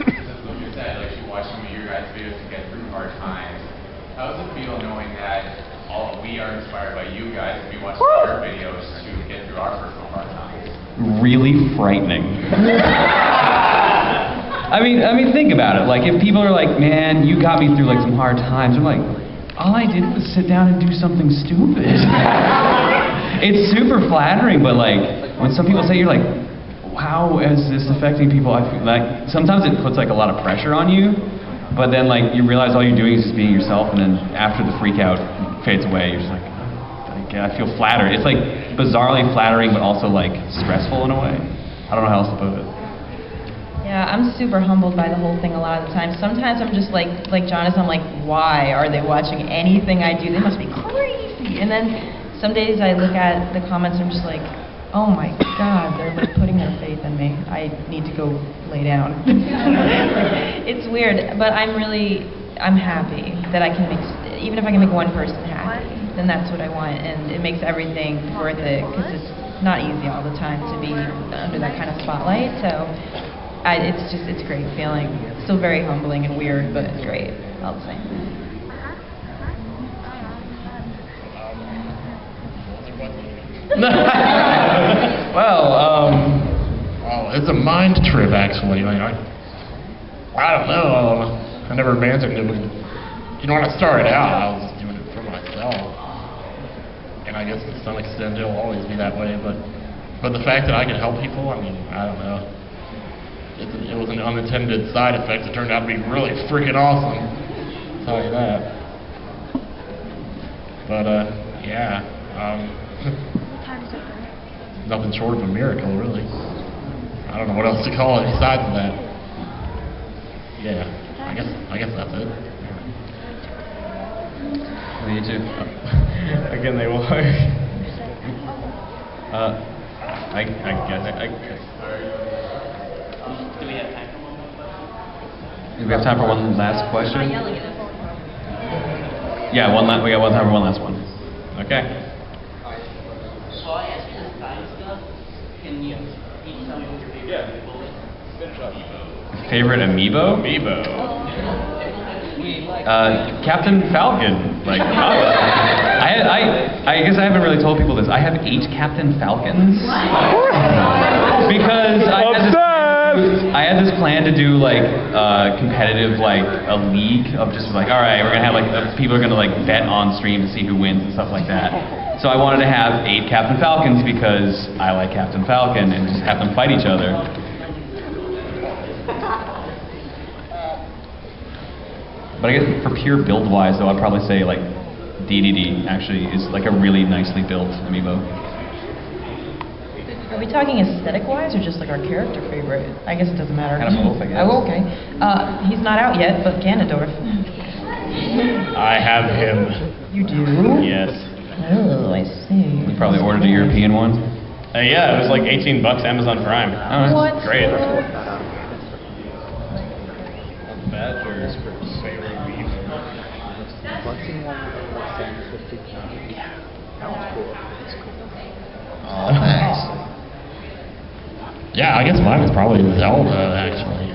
as Luca said, you watch some of your guys' videos to get through hard times. How does it feel knowing that we are inspired by you guys and we watch our videos to get through our personal hard times? Really frightening. I mean, think about it. If people are like, man, you got me through some hard times. I'm like, all I did was sit down and do something stupid. It's super flattering, but when some people say, you're like, how is this affecting people? I feel sometimes it puts a lot of pressure on you, but then you realize all you're doing is just being yourself, and then after the freak out fades away, you're just I feel flattered. It's bizarrely flattering, but also stressful in a way. I don't know how else to put it. Yeah, I'm super humbled by the whole thing a lot of the time. Sometimes I'm just like Jonas, I'm like, why are they watching anything I do? They must be crazy. And then some days I look at the comments and I'm just like, oh my God, they're putting their faith in me. I need to go lay down. It's weird, but I'm happy that I can even if I can make one person happy, then that's what I want. And it makes everything worth it because it's not easy all the time to be under that kind of spotlight. So it's a great feeling. Still very humbling and weird, but great all the same. Well, it's a mind trip actually. I don't know. I never answered it. When I started out, I was doing it for myself, and I guess to some extent it'll always be that way. But the fact that I can help people, I don't know. It was an unintended side effect. It turned out to be really freaking awesome. I'll tell you that. But yeah. Nothing short of a miracle, really. I don't know what else to call it besides that. Yeah, I guess that's it. Me too. Again, they will. I guess. Do we have time for one more question? Do we have time for one last question? Not yelling at us. Yeah, we got time for one last one. Okay. So I asked you this time stuff. Can you each tell me what your favorite amiibo is? Finish up. Favorite amiibo? Captain Falcon. Like, I guess I haven't really told people this. I have 8 Captain Falcons. Because I had this plan to do like competitive, like a league of just like, all right, we're gonna have like people are gonna like bet on stream to see who wins and stuff like that. So I wanted to have 8 Captain Falcons because I like Captain Falcon and just have them fight each other. But I guess for pure build wise though, I'd probably say like DDD actually is like a really nicely built amiibo. Are we talking aesthetic-wise or just like our character favorite? I guess it doesn't matter. Kind of both, I guess. Oh, okay. He's not out yet, but Ganondorf. I have him. You do? Yes. Oh, I see. You probably ordered a European one. Yeah, it was like $18 Amazon Prime. Oh, what? Great. Oh, thanks. Yeah, I guess mine is probably Zelda, actually.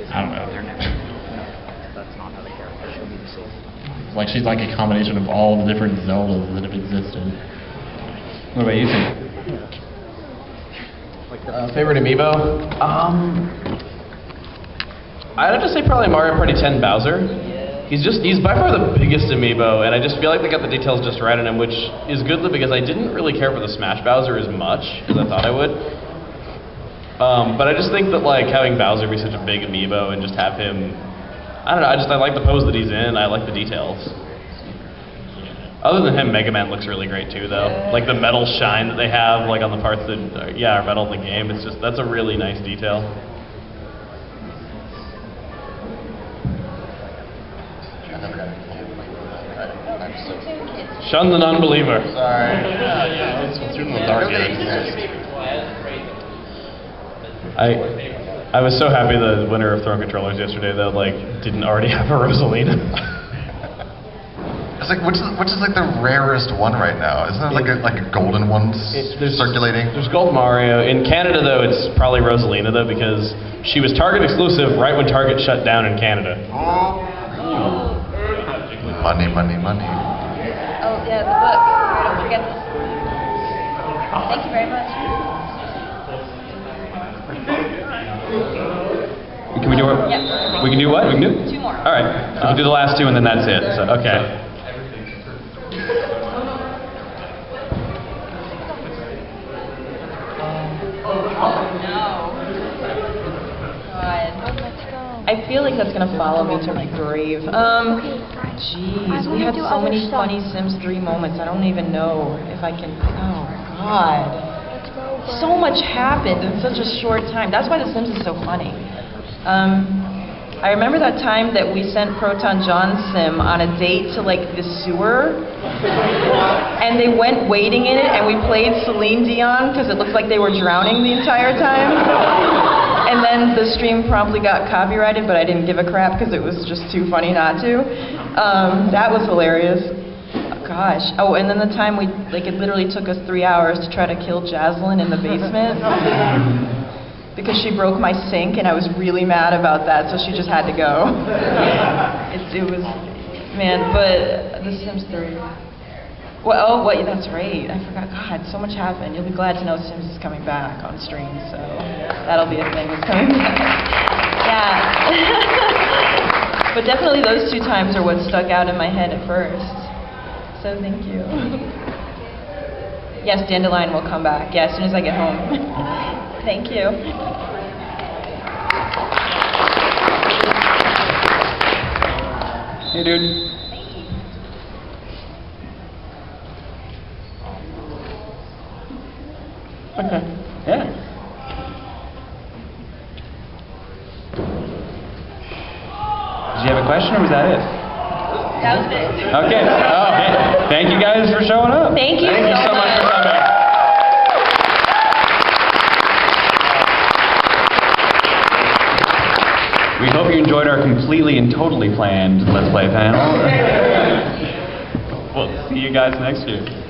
I don't know. It's like she's like a combination of all the different Zeldas that have existed. What about you two? Favorite amiibo? I'd have to say probably Mario Party 10 Bowser. He's by far the biggest amiibo, and I just feel like they got the details just right on him, which is good because I didn't really care for the Smash Bowser as much as I thought I would. But I just think that like having Bowser be such a big amiibo and just have him, I don't know, I like the pose that he's in, I like the details. Other than him, Mega Man looks really great too though. Like the metal shine that they have like on the parts that are metal in the game, that's a really nice detail. Shun the non-believer. Sorry. I was so happy the winner of Throne Controllers yesterday though, like, didn't already have a Rosalina. It's like which is like the rarest one right now? Isn't it like a golden one circulating? There's Gold Mario. In Canada though, it's probably Rosalina though because she was Target exclusive right when Target shut down in Canada. Money, money, money. Oh, yeah, the book. Don't forget this. Thank you very much. Can we do it? Yeah. We can do what? We can do? 2 more. All right. So we can do the last 2 and then that's it. So, okay. I feel like that's gonna follow me to my grave. Jeez, we had so many funny Sims 3 moments. I don't even know if I can. Oh God, so much happened in such a short time. That's why The Sims is so funny. I remember that time that we sent ProtonJon's Sim on a date to like the sewer, and they went wading in it, and we played Celine Dion because it looked like they were drowning the entire time. And then the stream promptly got copyrighted, but I didn't give a crap because it was just too funny not to. That was hilarious. Oh, gosh. Oh, and then the time it literally took us 3 hours to try to kill Jaslyn in the basement. Because she broke my sink, and I was really mad about that, so she just had to go. It was, man, but The Sims 3. Well, oh, wait, that's right. I forgot. God, so much happened. You'll be glad to know Sims is coming back on stream, so that'll be a thing that's coming back. Yeah. But definitely those 2 times are what stuck out in my head at first. So thank you. Yes, Dandelion will come back. Yeah, as soon as I get home. Thank you. Hey, dude. Did you have a question, or was that it? That was it. Okay. Oh, thank you guys for showing up. Thank you so much for coming. We hope you enjoyed our completely and totally planned Let's Play panel. We'll see you guys next year.